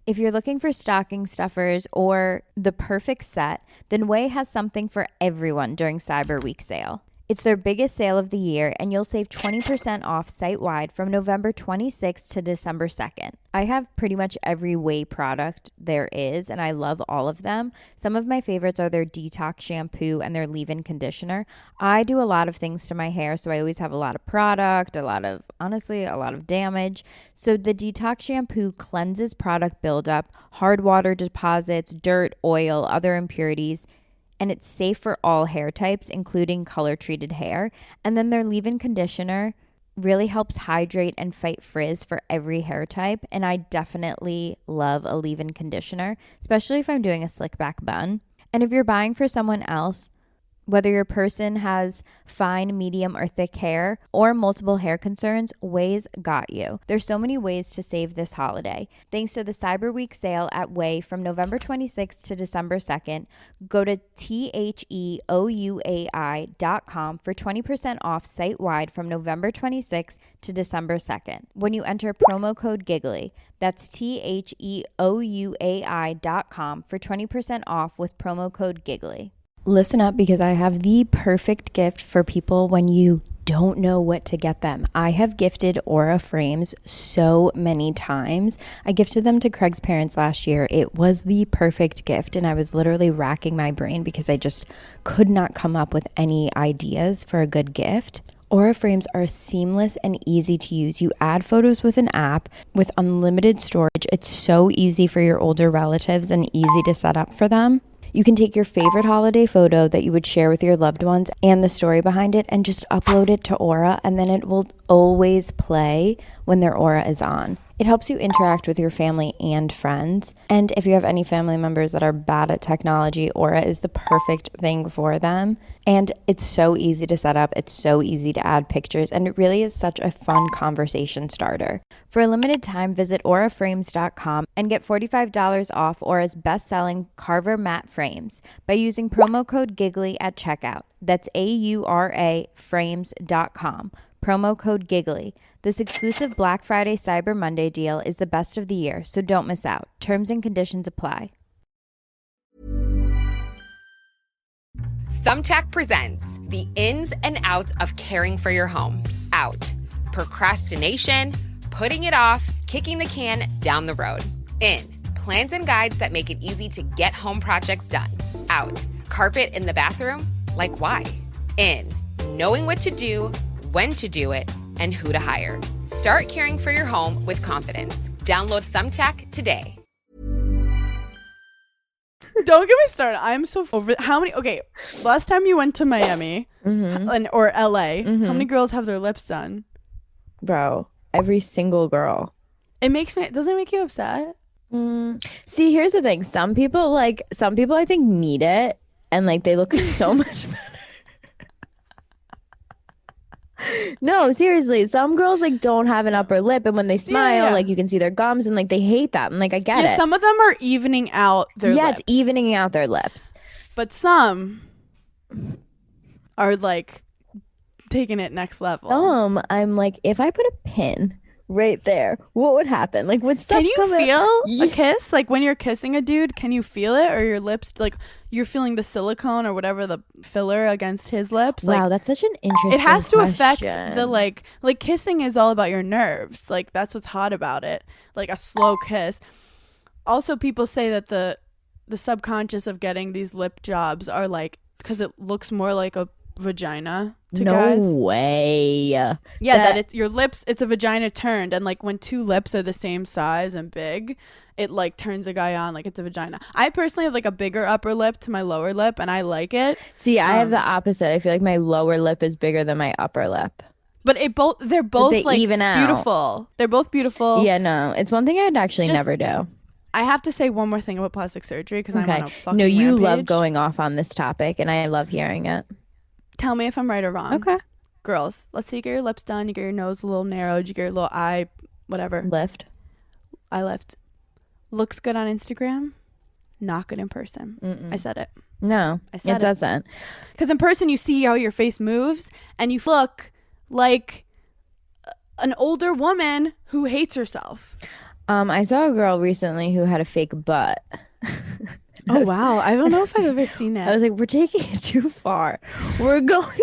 If you're looking for stocking stuffers or the perfect set, then Way has something for everyone during Cyber Week sale. It's their biggest sale of the year, and you'll save 20% off site-wide from November 26th to December 2nd. I have pretty much every Way product there is, and I love all of them. Some of my favorites are their detox shampoo and their leave-in conditioner. I do a lot of things to my hair, so I always have a lot of product, a lot of damage. So the detox shampoo cleanses product buildup, hard water deposits, dirt, oil, other impurities, and it's safe for all hair types, including color-treated hair. And then their leave-in conditioner really helps hydrate and fight frizz for every hair type. And I definitely love a leave-in conditioner, especially if I'm doing a slick back bun. And if you're buying for someone else, whether your person has fine, medium, or thick hair or multiple hair concerns, Way's got you. There's so many ways to save this holiday. Thanks to the Cyber Week sale at Way from November 26th to December 2nd, go to THEOUAI.com for 20% off site-wide from November 26th to December 2nd. When you enter promo code Giggly, that's THEOUAI.com for 20% off with promo code Giggly. Listen up, because I have the perfect gift for people when you don't know what to get them. I have gifted Aura frames so many times. I gifted them to Craig's parents last year. It was the perfect gift, and I was literally racking my brain because I just could not come up with any ideas for a good gift. Aura frames are seamless and easy to use. You add photos with an app with unlimited storage. It's so easy for your older relatives and easy to set up for them. You can take your favorite holiday photo that you would share with your loved ones and the story behind it and just upload it to Aura, and then it will always play when their Aura is on. It helps you interact with your family and friends. And if you have any family members that are bad at technology, Aura is the perfect thing for them. And it's so easy to set up. It's so easy to add pictures. And it really is such a fun conversation starter. For a limited time, visit auraframes.com and get $45 off Aura's best-selling Carver matte frames by using promo code GIGGLY at checkout. That's AURA frames.com. Promo code GIGGLY. This exclusive Black Friday Cyber Monday deal is the best of the year, so don't miss out. Terms and conditions apply. Thumbtack presents the ins and outs of caring for your home. Out. Procrastination, putting it off, kicking the can down the road. In. Plans and guides that make it easy to get home projects done. Out. Carpet in the bathroom? Like why? In. Knowing what to do, when to do it, and who to hire. Start caring for your home with confidence. Download Thumbtack today. Don't get me started. I'm so over. Okay, last time you went to Miami or LA, how many girls have their lips done? Bro, every single girl. Doesn't it make you upset? See, here's the thing. Some people I think need it, and like they look so much better. No, seriously, some girls like don't have an upper lip, and when they smile, like you can see their gums, and like they hate that. And like I get it. Some of them are evening out their lips. It's evening out their lips. But some are like taking it next level. I'm like, if I put a pin right there, what would happen? Like, would stuff Can you feel a kiss? Like when you're kissing a dude, can you feel it? Or your lips, like you're feeling the silicone or whatever, the filler against his lips? Wow, like, that's such an interesting It has to affect question. the like kissing is all about your nerves. Like that's what's hot about it. Like a slow kiss. Also, people say that the subconscious of getting these lip jobs are like, because it looks more like a vagina to guys. No way. Yeah, that it's your lips, it's a vagina turned, and like when two lips are the same size and big, it like turns a guy on like it's a vagina. I personally have like a bigger upper lip to my lower lip, and I like it. See, I have the opposite. I feel like my lower lip is bigger than my upper lip. But they're both they like even out. Beautiful. They're both beautiful. Yeah, no, it's one thing I'd actually never do. I have to say one more thing about plastic surgery because I'm on a fucking No, you rampage. love going off on this topic, and I love hearing it. Tell me if I'm right or wrong. Okay. Girls, let's say you get your lips done, you get your nose a little narrowed, you get your little eye, whatever. Eye lift. Looks good on Instagram, not good in person. I said it. No, I said it doesn't. Because in person, you see how your face moves, and you look like an older woman who hates herself. I saw a girl recently who had a fake butt. Oh, wow. I don't know if I've ever seen that. I was like, we're taking it too far. We're going...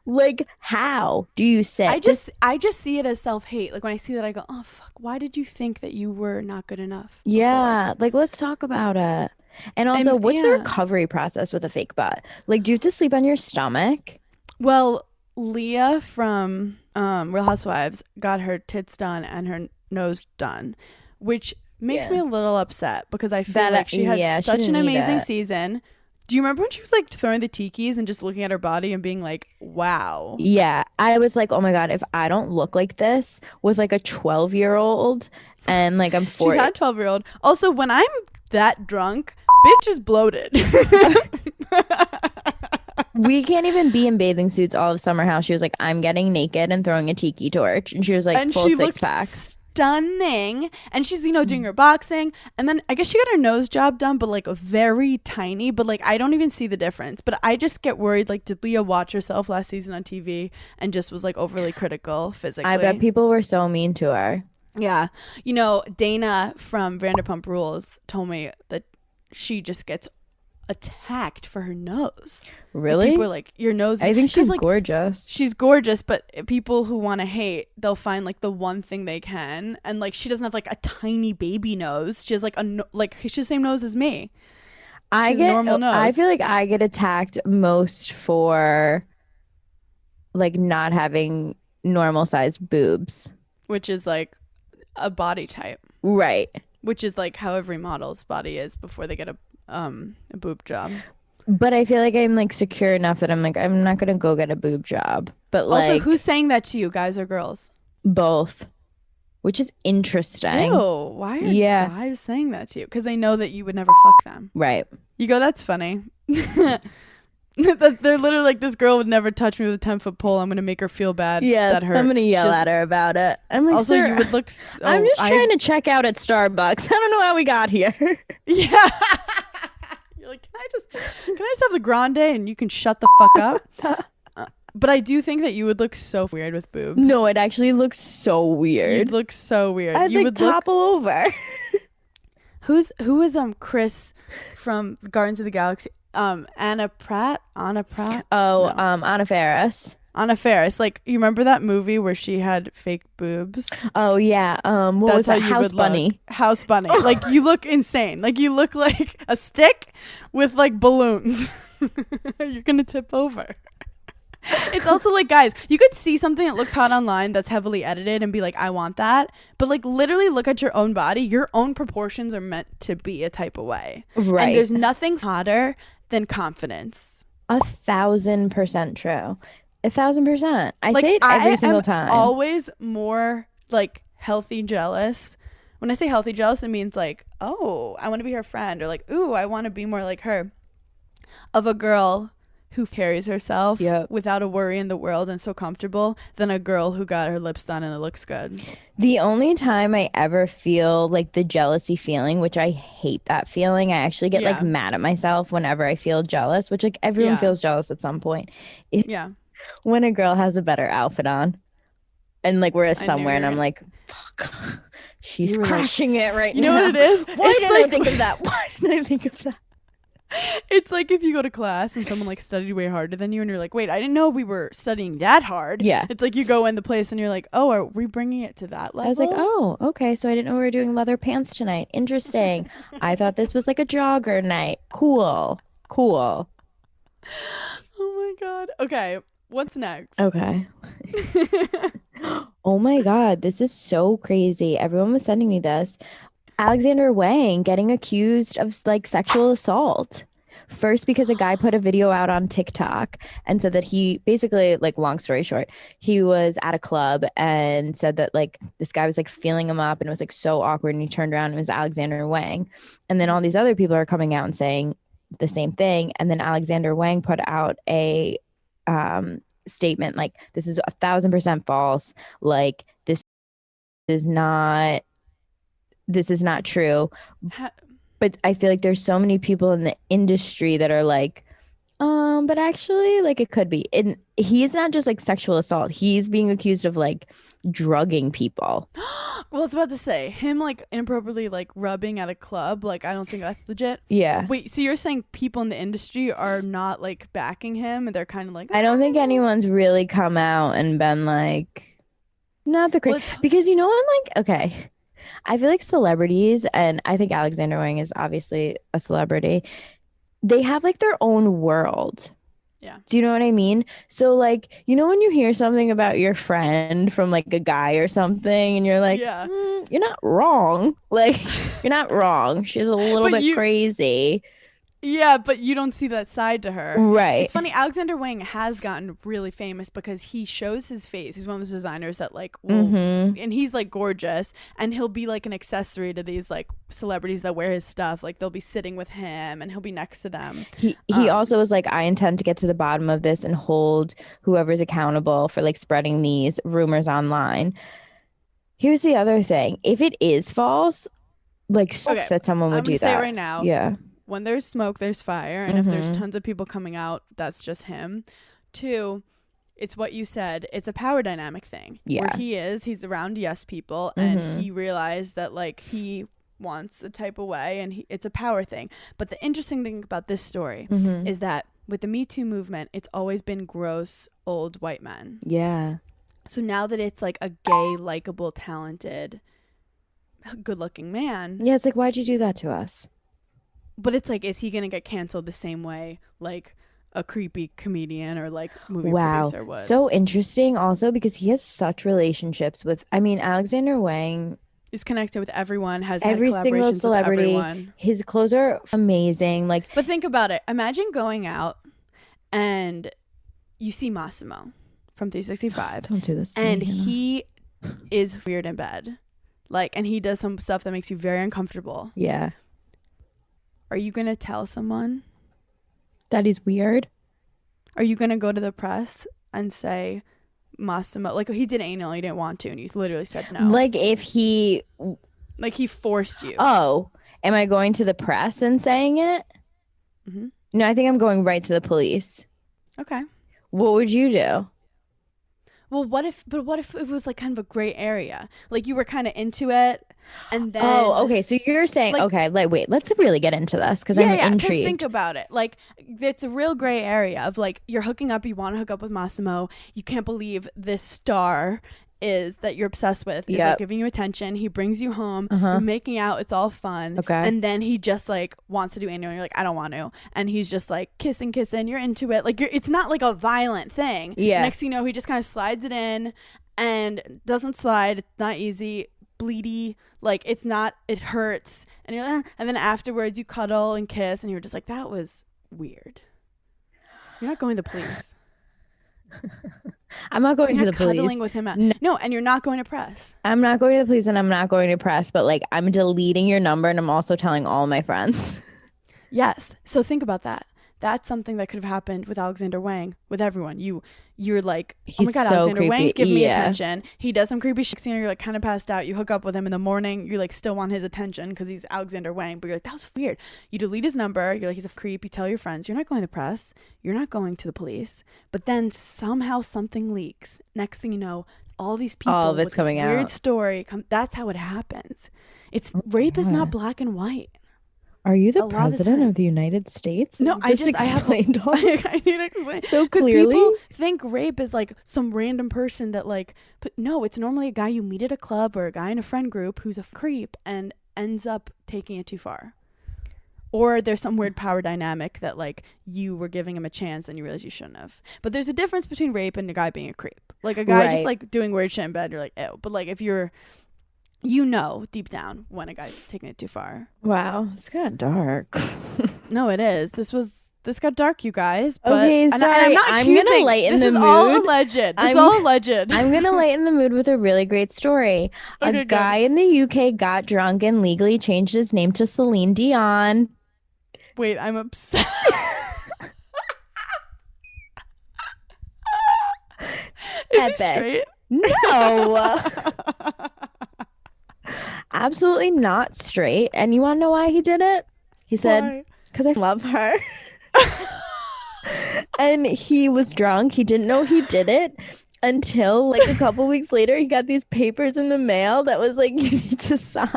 Like, how do you say? I just see it as self-hate. Like when I see that, I go, oh, fuck. Why did you think that you were not good enough? Yeah. Like, let's talk about it. And also, what's the recovery process with a fake butt? Like, do you have to sleep on your stomach? Well, Leah from Real Housewives got her tits done and her nose done, which makes me a little upset because I feel like she had such an amazing season. Do you remember when she was like throwing the tikis and just looking at her body and being like, wow? Yeah. I was like, oh my God, if I don't look like this with like a 12-year-old and like I'm 40. She's not a 12-year-old. Also, when I'm that drunk, bitch is bloated. We can't even be in bathing suits all of Summer House. She was like, I'm getting naked and throwing a tiki torch. And she was like, full six-pack. Stunning. And she's, doing her boxing. And then I guess she got her nose job done, but like very tiny. But like, I don't even see the difference. But I just get worried. Like, did Leah watch herself last season on TV and just was like overly critical physically? I bet people were so mean to her. Yeah. Dana from Vanderpump Rules told me that she just gets attacked for her nose. Really? Like, people are like, your nose. I think she's like, gorgeous. She's gorgeous, but people who want to hate, they'll find like the one thing they can. And like, she doesn't have like a tiny baby nose. She has like she's the same nose as me. I get normal nose. I feel like I get attacked most for like not having normal sized boobs, which is like a body type, right? Which is like how every model's body is before they get a boob job. But I feel like I'm like secure enough that I'm like, I'm not gonna go get a boob job. But Also, like who's saying that to you, guys or girls? both, which is interesting. Ew, why are Yeah. guys saying that to you? Because they know that you would never fuck them. Right. You go, that's funny. They're literally like, this girl would never touch me with a 10-foot pole. I'm gonna make her feel bad. Yeah, that I'm gonna yell at her about it. I'm like, Also, sir, you would look. I'm just trying to check out at Starbucks. I don't know how we got here. Yeah. You're like, can I just have the grande and you can shut the fuck up? But I do think that you would look so weird with boobs. No, it actually looks so weird. You'd look so weird. I'd You like would topple over. Who is Chris from Guardians of the Galaxy? Anna Pratt. Oh, No. Anna Faris. Anna Faris. Like, you remember that movie where she had fake boobs? Oh yeah. What was that? House Bunny. Look. House Bunny. Like, you look insane. Like, you look like a stick with like balloons. You're gonna tip over. It's also like, guys, you could see something that looks hot online that's heavily edited and be like, I want that. But like, literally look at your own body. Your own proportions are meant to be a type of way. Right. And there's nothing hotter than confidence. 1,000% true. 1,000%. I Like, say it every single am time. Always more like healthy jealous. When I say healthy jealous, it means like, oh, I want to be her friend, or like, ooh, I want to be more like her, of a girl who carries herself without a worry in the world and so comfortable, than a girl who got her lips done and it looks good. The only time I ever feel like the jealousy feeling, which I hate that feeling, I actually get like mad at myself whenever I feel jealous, which like everyone feels jealous at some point. When a girl has a better outfit on and like we're somewhere and I'm like, fuck, she's crushing it right now. You know what it is? Why didn't I think of that? Why didn't I think of that? It's like if you go to class and someone like studied way harder than you and you're like, wait, I didn't know we were studying that hard. Yeah. It's like you go in the place and you're like, oh, are we bringing it to that level? I was like, oh, okay. So I didn't know we were doing leather pants tonight. Interesting. I thought this was like a jogger night. Cool. Oh my God. Okay. What's next? Okay. Oh my God. This is so crazy. Everyone was sending me this. Alexander Wang getting accused of like sexual assault. First, because a guy put a video out on TikTok and said that he basically, like, long story short, he was at a club and said that like this guy was like feeling him up and it was like so awkward, and he turned around and it was Alexander Wang. And then all these other people are coming out and saying the same thing. And then Alexander Wang put out a statement like, this is 1,000% false. Like, this is not true. But I feel like there's so many people in the industry that are like, but actually, like, it could be. And he's not just like sexual assault. He's being accused of like drugging people. Well, I was about to say, him like inappropriately like rubbing at a club. Like, I don't think that's legit. Yeah. Wait, so you're saying people in the industry are not like backing him, and they're kind of like, I don't think anyone's really come out and been like, not the crazy. Because, you know, I'm like, okay, I feel like celebrities, and I think Alexander Wang is obviously a celebrity, they have like their own world. Yeah. Do you know what I mean? So like, you know, when you hear something about your friend from like a guy or something and you're like, you're not wrong. Like, you're not wrong. She's a little bit crazy. Yeah, but you don't see that side to her. Right. It's funny, Alexander Wang has gotten really famous because he shows his face. He's one of those designers that like will, and he's like gorgeous, and he'll be like an accessory to these like celebrities that wear his stuff. Like, they'll be sitting with him and he'll be next to them. He also was like, I intend to get to the bottom of this and hold whoever's accountable for like spreading these rumors online. Here's the other thing. If it is false, like, that someone would do that. I'm gonna say right now. Yeah. When there's smoke, there's fire. And if there's tons of people coming out, that's just him. 2, it's what you said. It's a power dynamic thing. Yeah. Where he's around yes people, and he realized that like he wants a type of way, and it's a power thing. But the interesting thing about this story is that with the Me Too movement, it's always been gross old white men. Yeah. So now that it's like a gay, likable, talented, good-looking man. Yeah, it's like, why'd you do that to us? But it's like, is he going to get canceled the same way like a creepy comedian or like movie producer would? So interesting also, because he has such relationships with, I mean, Alexander Wang is connected with everyone, has Every had single collaborations with celebrity. everyone. His clothes are amazing. Like, But think about it. Imagine going out and you see Massimo from 365. don't do this to And me, Hannah. he is weird in bed. Like, and he does some stuff that makes you very uncomfortable. Yeah. Are you going to tell someone? That is weird. Are you going to go to the press and say, Massimo, like, he did anal, he didn't want to, and you literally said no. Like, if he... Like, he forced you. Oh, am I going to the press and saying it? Mm-hmm. No, I think I'm going right to the police. Okay. What would you do? Well, what if it was like kind of a gray area? Like, you were kind of into it, and then... Oh, okay. So you're saying, like, okay, like, wait, let's really get into this because I'm Because intrigued. think about it. Like, it's a real gray area of, like, you're hooking up, you want to hook up with Massimo. You can't believe this star is that you're obsessed with is like giving you attention. He brings you home. You're making out. It's all fun. Okay. And then he just like wants to do anal. And you're like, I don't want to. And he's just like kissing. You're into it. Like, it's not like a violent thing. Yeah. Next thing you know, he just kind of slides it in and doesn't slide. It's not easy. Bleedy. Like, it's not, it hurts. And you're like, and then afterwards you cuddle and kiss and you're just like, that was weird. You're not going to the police. I'm not going You're to not the police. cuddling with him. No, and you're not going to press. I'm not going to the police and I'm not going to press, but like I'm deleting your number and I'm also telling all my friends. Yes. So think about that. That's something that could have happened with Alexander Wang, with everyone. You're like, oh my He's God, so Alexander creepy. Wang's giving me Yeah. attention. He does some creepy shit. You're like kind of passed out. You hook up with him in the morning. You like still want his attention because he's Alexander Wang. But you're like, that was weird. You delete his number. You're like, he's a creep. You tell your friends. You're not going to the press. You're not going to the police. But then somehow something leaks. Next thing you know, all these people All of it's with this coming weird out. story. That's how it happens. Rape is not black and white. Are you A the lot of president time. of the United States? No, You I have explained all I need to explain. so Because clearly. people think rape is like some random person that like, but no, it's normally a guy you meet at a club or a guy in a friend group who's a creep and ends up taking it too far. Or there's some weird power dynamic that like you were giving him a chance and you realize you shouldn't have. But there's a difference between rape and a guy being a creep. Like a guy just Right. like doing weird shit in bed, you're like, ew. But like if you're, you know, deep down when a guy's taking it too far. Wow, it's kind of dark. No, it is. This got dark, you guys. But, Okay, and sorry. I'm not I'm gonna accusing. lighten this the is all mood. alleged. This is I'm- all alleged. I'm going to lighten the mood with a really great story. Okay, A good. guy in the UK got drunk and legally changed his name to Celine Dion. Wait, I'm upset. Is he Epic. straight? No. Absolutely not straight. And you want to know why he did it? He said, Why? because I love her. And he was drunk. He didn't know he did it until like a couple weeks later, he got these papers in the mail that was like, you need to sign.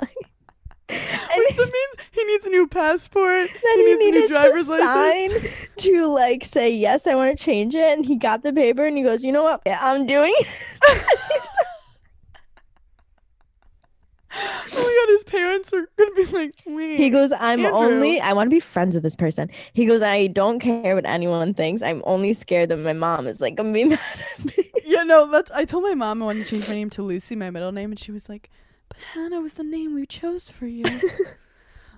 And Which that means he needs a new passport. then he he needs a new needed driver's to sign license. to like say, yes, I want to change it. And he got the paper and he goes, you know what? Yeah, I'm doing it. Oh my God, his parents are gonna be like, wait. He goes, I Andrew. want to be friends with this person. He goes, I don't care what anyone thinks. I'm only scared that my mom is like, gonna be mad at me. Yeah, no, I told my mom I wanted to change my name to Lucy, my middle name, and she was like, but Hannah was the name we chose for you.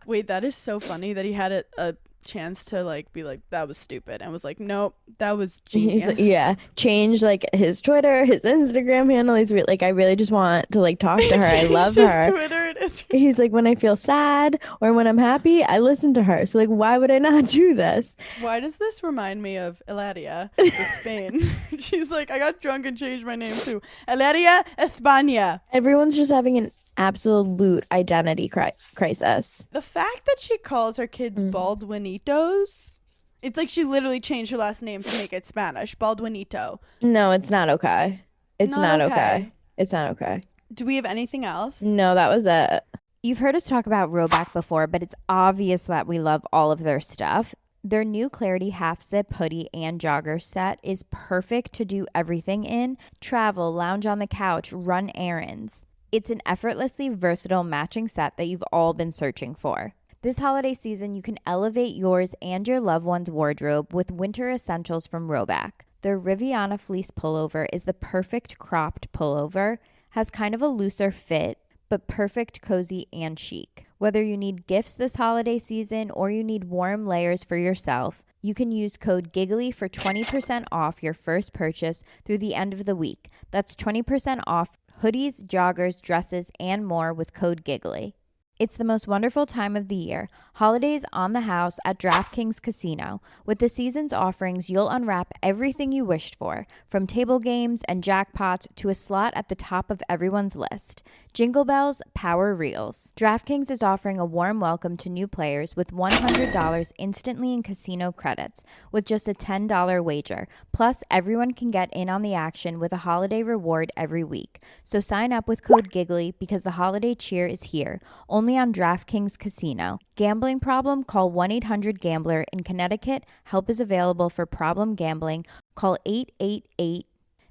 Wait, that is so funny that he had a chance to like be like, that was stupid, and was like, nope, that was He's genius. yeah, change like his Twitter, his Instagram handle. He's like, I really just want to like talk to her. I love Changed her. his Twitter and Instagram. He's like, when I feel sad or when I'm happy, I listen to her. So like, why would I not do this? Why does this remind me of Hilaria in Spain? She's like, I got drunk and changed my name to Hilaria España. Everyone's just having an absolute identity crisis. The fact that she calls her kids Baldwinitos, it's like she literally changed her last name to make it Spanish. Baldwinito. No, it's not okay. It's Not not, okay. okay. It's not okay. Do we have anything else? No, that was it. You've heard us talk about Roback before, but it's obvious that we love all of their stuff. Their new Clarity half zip hoodie and jogger set is perfect to do everything in: travel, lounge on the couch, run errands. It's an effortlessly versatile matching set that you've all been searching for. This holiday season, you can elevate yours and your loved one's wardrobe with winter essentials from Roback. Their Riviana fleece pullover is the perfect cropped pullover, has kind of a looser fit, but perfect, cozy, and chic. Whether you need gifts this holiday season or you need warm layers for yourself, you can use code GIGGLY for 20% off your first purchase through the end of the week. That's 20% off hoodies, joggers, dresses, and more with code GIGGLY. It's the most wonderful time of the year. Holidays on the house at DraftKings Casino. With the season's offerings, you'll unwrap everything you wished for, from table games and jackpots to a slot at the top of everyone's list. Jingle bells, power reels. DraftKings is offering a warm welcome to new players with $100 instantly in casino credits with just a $10 wager. Plus, everyone can get in on the action with a holiday reward every week. So sign up with code GIGGLY because the holiday cheer is here, only on DraftKings Casino. Gambling problem? Call 1-800-GAMBLER. In Connecticut, help is available for problem gambling. Call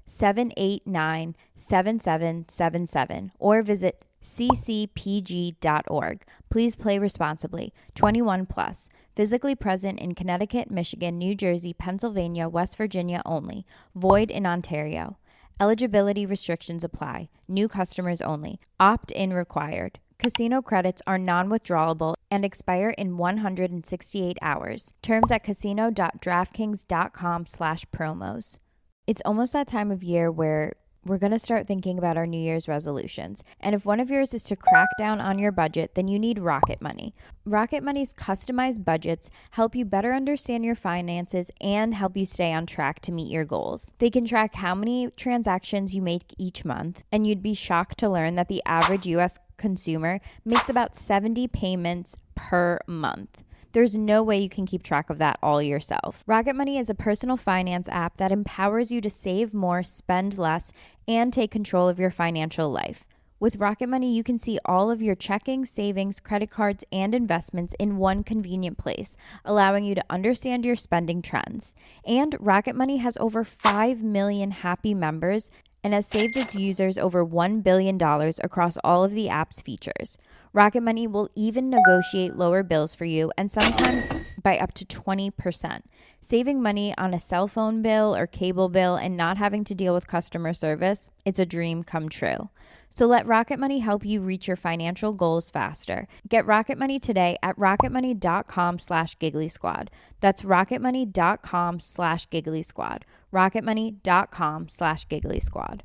888-789-7777 or visit ccpg.org. Please play responsibly. 21 plus. Physically present in Connecticut, Michigan, New Jersey, Pennsylvania, West Virginia only. Void in Ontario. Eligibility restrictions apply. New customers only. Opt-in required. Casino credits are non-withdrawable and expire in 168 hours. Terms at casino.draftkings.com/promos. It's almost that time of year where we're going to start thinking about our New Year's resolutions. And if one of yours is to crack down on your budget, then you need Rocket Money. Rocket Money's customized budgets help you better understand your finances and help you stay on track to meet your goals. They can track how many transactions you make each month, and you'd be shocked to learn that the average U.S. consumer makes about 70 payments per month. There's no way you can keep track of that all yourself. Rocket Money is a personal finance app that empowers you to save more, spend less, and take control of your financial life. With Rocket Money, you can see all of your checking, savings, credit cards, and investments in one convenient place, allowing you to understand your spending trends. And Rocket Money has over 5 million happy members and has saved its users over $1 billion across all of the app's features. Rocket Money will even negotiate lower bills for you, and sometimes by up to 20%. Saving money on a cell phone bill or cable bill and not having to deal with customer service, it's a dream come true. So let Rocket Money help you reach your financial goals faster. Get Rocket Money today at rocketmoney.com/giggly squad. That's rocketmoney.com/giggly squad. rocketmoney.com/giggly squad.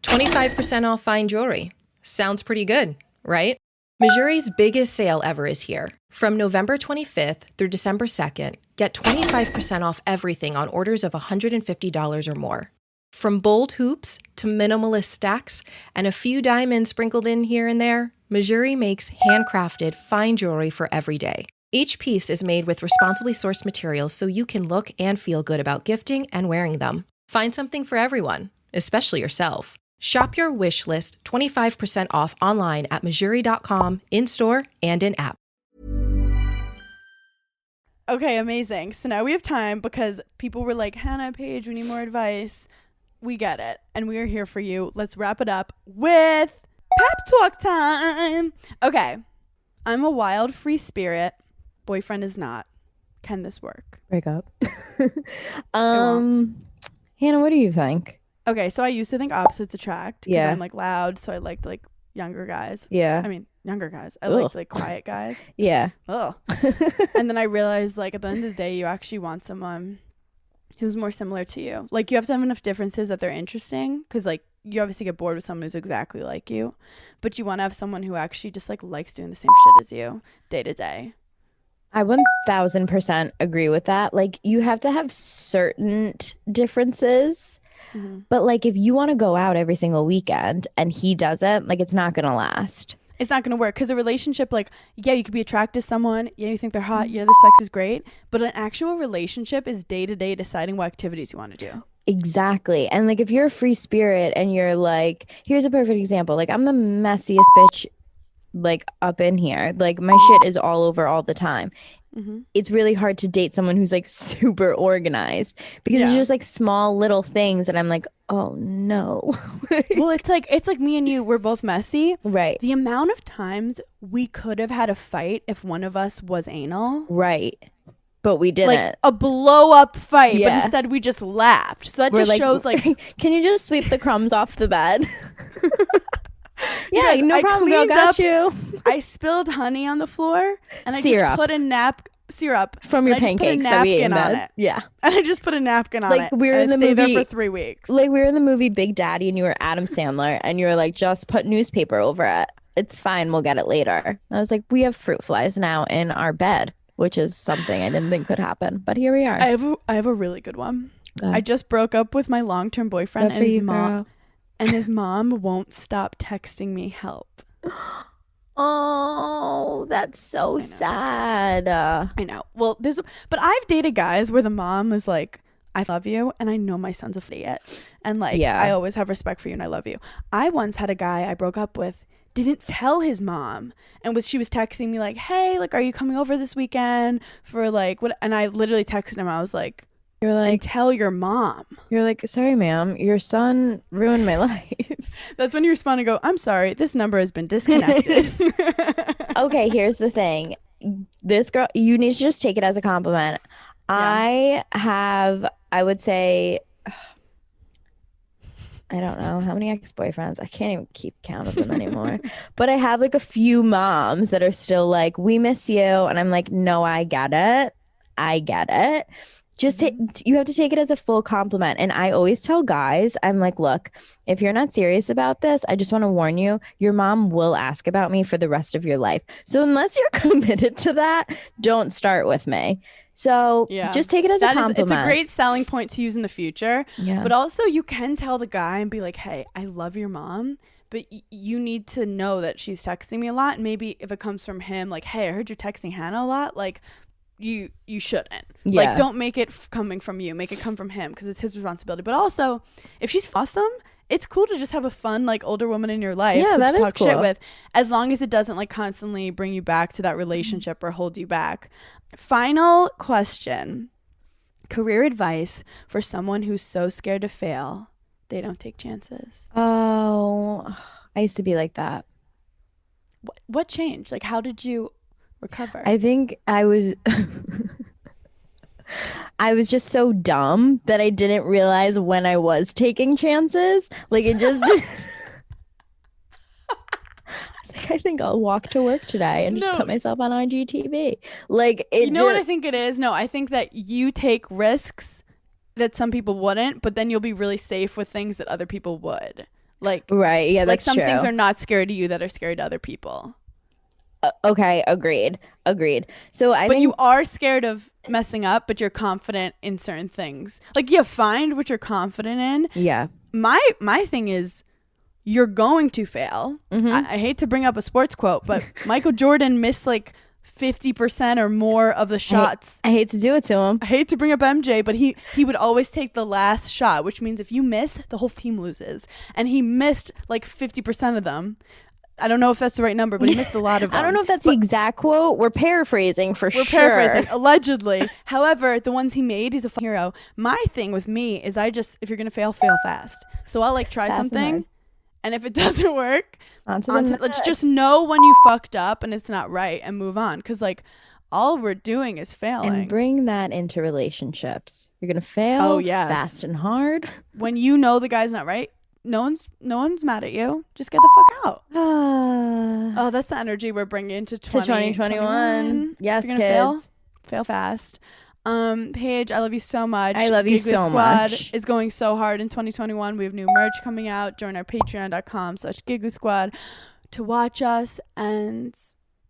25% off fine jewelry. Sounds pretty good, right? Missouri's biggest sale ever is here. From November 25th through December 2nd, get 25% off everything on orders of $150 or more. From bold hoops to minimalist stacks and a few diamonds sprinkled in here and there, Missouri makes handcrafted fine jewelry for every day. Each piece is made with responsibly sourced materials so you can look and feel good about gifting and wearing them. Find something for everyone, especially yourself. Shop your wish list 25% off online at Missouri.com, in-store, and in-app. Okay, amazing. So now we have time because people were like, Hannah, Paige, we need more advice. We get it. And we are here for you. Let's wrap it up with pep talk time. Okay. I'm a wild, free spirit. Boyfriend is not. Can this work? Break up. Hannah, what do you think? Okay, so I used to think opposites attract because Yeah. I'm like loud, so I liked like younger guys. Yeah. I mean, younger guys. I Ugh. liked like quiet guys. Yeah. Oh. And then I realized like at the end of the day, you actually want someone who's more similar to you. Like you have to have enough differences that they're interesting because like you obviously get bored with someone who's exactly like you, but you want to have someone who actually just like likes doing the same shit as you day to day. I 1000% agree with that. Like you have to have certain differences. Mm-hmm. But like if you want to go out every single weekend and he doesn't, like it's not going to last. It's not going to work because a relationship, like, yeah, you could be attracted to someone. Yeah, you think they're hot. Yeah, their sex is great. But an actual relationship is day to day deciding what activities you want to do. Exactly. And like if you're a free spirit and you're like, here's a perfect example. Like I'm the messiest bitch like up in here. Like my shit is all over all the time. Mm-hmm. It's really hard to date someone who's like super organized because it's just like small little things and I'm like, oh no. Well, it's like me and you, we're both messy. Right. The amount of times we could have had a fight if one of us was anal. Right. But we didn't. like a blow up fight, Yeah. but instead we just laughed. So that We're just shows like can you just sweep the crumbs off the bed? Yeah, guys, no I problem. Girl, cleaned got up- you. I spilled honey on the floor and I Syrup. just put a syrup From your and I just put a pancakes that we ate in napkin on bed. it. Yeah. And I just put a napkin on Like, it. we were and in it the stayed there movie- for 3 weeks. Like we were in the movie Big Daddy and you were Adam Sandler and you were like, just put newspaper over it. It's fine. We'll get it later. I was like, we have fruit flies now in our bed, which is something I didn't think could happen. But here we are. I have a really good one. Go ahead. I just broke up with my long-term boyfriend Good and for his you, mom girl. and his mom won't stop texting me help. Oh, that's so sad. I know. Well, but I've dated guys where the mom is like, I love you and I know my son's a idiot and like Yeah. I always have respect for you and I love you. I once had a guy I broke up with didn't tell his mom and she was texting me like, hey, like, are you coming over this weekend for like what? And I literally texted him. I was like, You're and like, tell your mom. sorry, ma'am, your son ruined my life. That's when you respond and go, I'm sorry, this number has been disconnected. Okay, here's the thing. This girl, you need to just take it as a compliment. I would say, I don't know how many ex-boyfriends. I can't even keep count of them anymore. But I have like a few moms that are still like, we miss you. And I'm like, no, I get it. Just you have to take it as a full compliment. And I always tell guys, I'm like, look, if you're not serious about this, I just want to warn you, your mom will ask about me for the rest of your life. So unless you're committed to that, don't start with me. So just take it as a compliment. It's a great selling point to use in the future. Yeah. But also you can tell the guy and be like, hey, I love your mom, but you need to know that she's texting me a lot. And maybe if it comes from him, like, hey, I heard you're texting Hannah a lot. Like, you shouldn't. Yeah. Like, don't make it coming from you. Make it come from him because it's his responsibility. But also, if she's awesome, it's cool to just have a fun, like, older woman in your life Yeah, to that is talk shit cool. with, as long as it doesn't, like, constantly bring you back to that relationship or hold you back. Final question. Career advice for someone who's so scared to fail, they don't take chances. Oh, I used to be like that. What changed? Like, how did you recover? I think I was I was just so dumb that I didn't realize when I was taking chances. Like it just I was like, I think I'll walk to work today and just No. put myself on IGTV. Like it You know what I think it is? No, I think that you take risks that some people wouldn't, but then you'll be really safe with things that other people would. Like, Right, yeah, like that's some true. things are not scary to you that are scary to other people. Okay, agreed. So I But think you are scared of messing up, but you're confident in certain things. Like, you find what you're confident in. yeah. My thing is, you're going to fail. Mm-hmm. I hate to bring up a sports quote, but Michael Jordan missed like 50% or more of the shots. I hate to do it to him. I hate to bring up MJ, but he would always take the last shot, which means if you miss, the whole team loses. And he missed like 50% of them. I don't know if that's the right number, but he missed a lot of them. I don't know if that's the exact quote. We're paraphrasing for We're sure. paraphrasing, allegedly. However, the ones he made, he's a hero. My thing with me is if you're going to fail fast. So I'll like try Fast and something. hard. And if it doesn't work, On to the let's next. just know when you fucked up and it's not right and move on. Because like all we're doing is failing. And bring that into relationships. You're gonna fail. Oh, yes. Fast and hard. When you know the guy's not right, no one's mad at you. Just get the fuck out. Oh, that's the energy we're bringing into 2021. Yes, If you're gonna kids. fail fast. Paige, I love you so much. I love you Giggly so Squad much. is going so hard in 2021. We have new merch coming out. Join our patreon.com/Giggly Squad to watch us and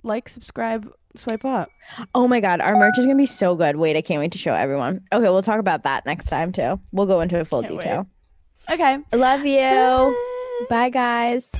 like, subscribe, swipe up. Oh my god, our merch is gonna be so good. Wait, I can't wait to show everyone. Okay, we'll talk about that next time too. We'll go into full Can't detail. Okay. I love you. Bye. Bye guys.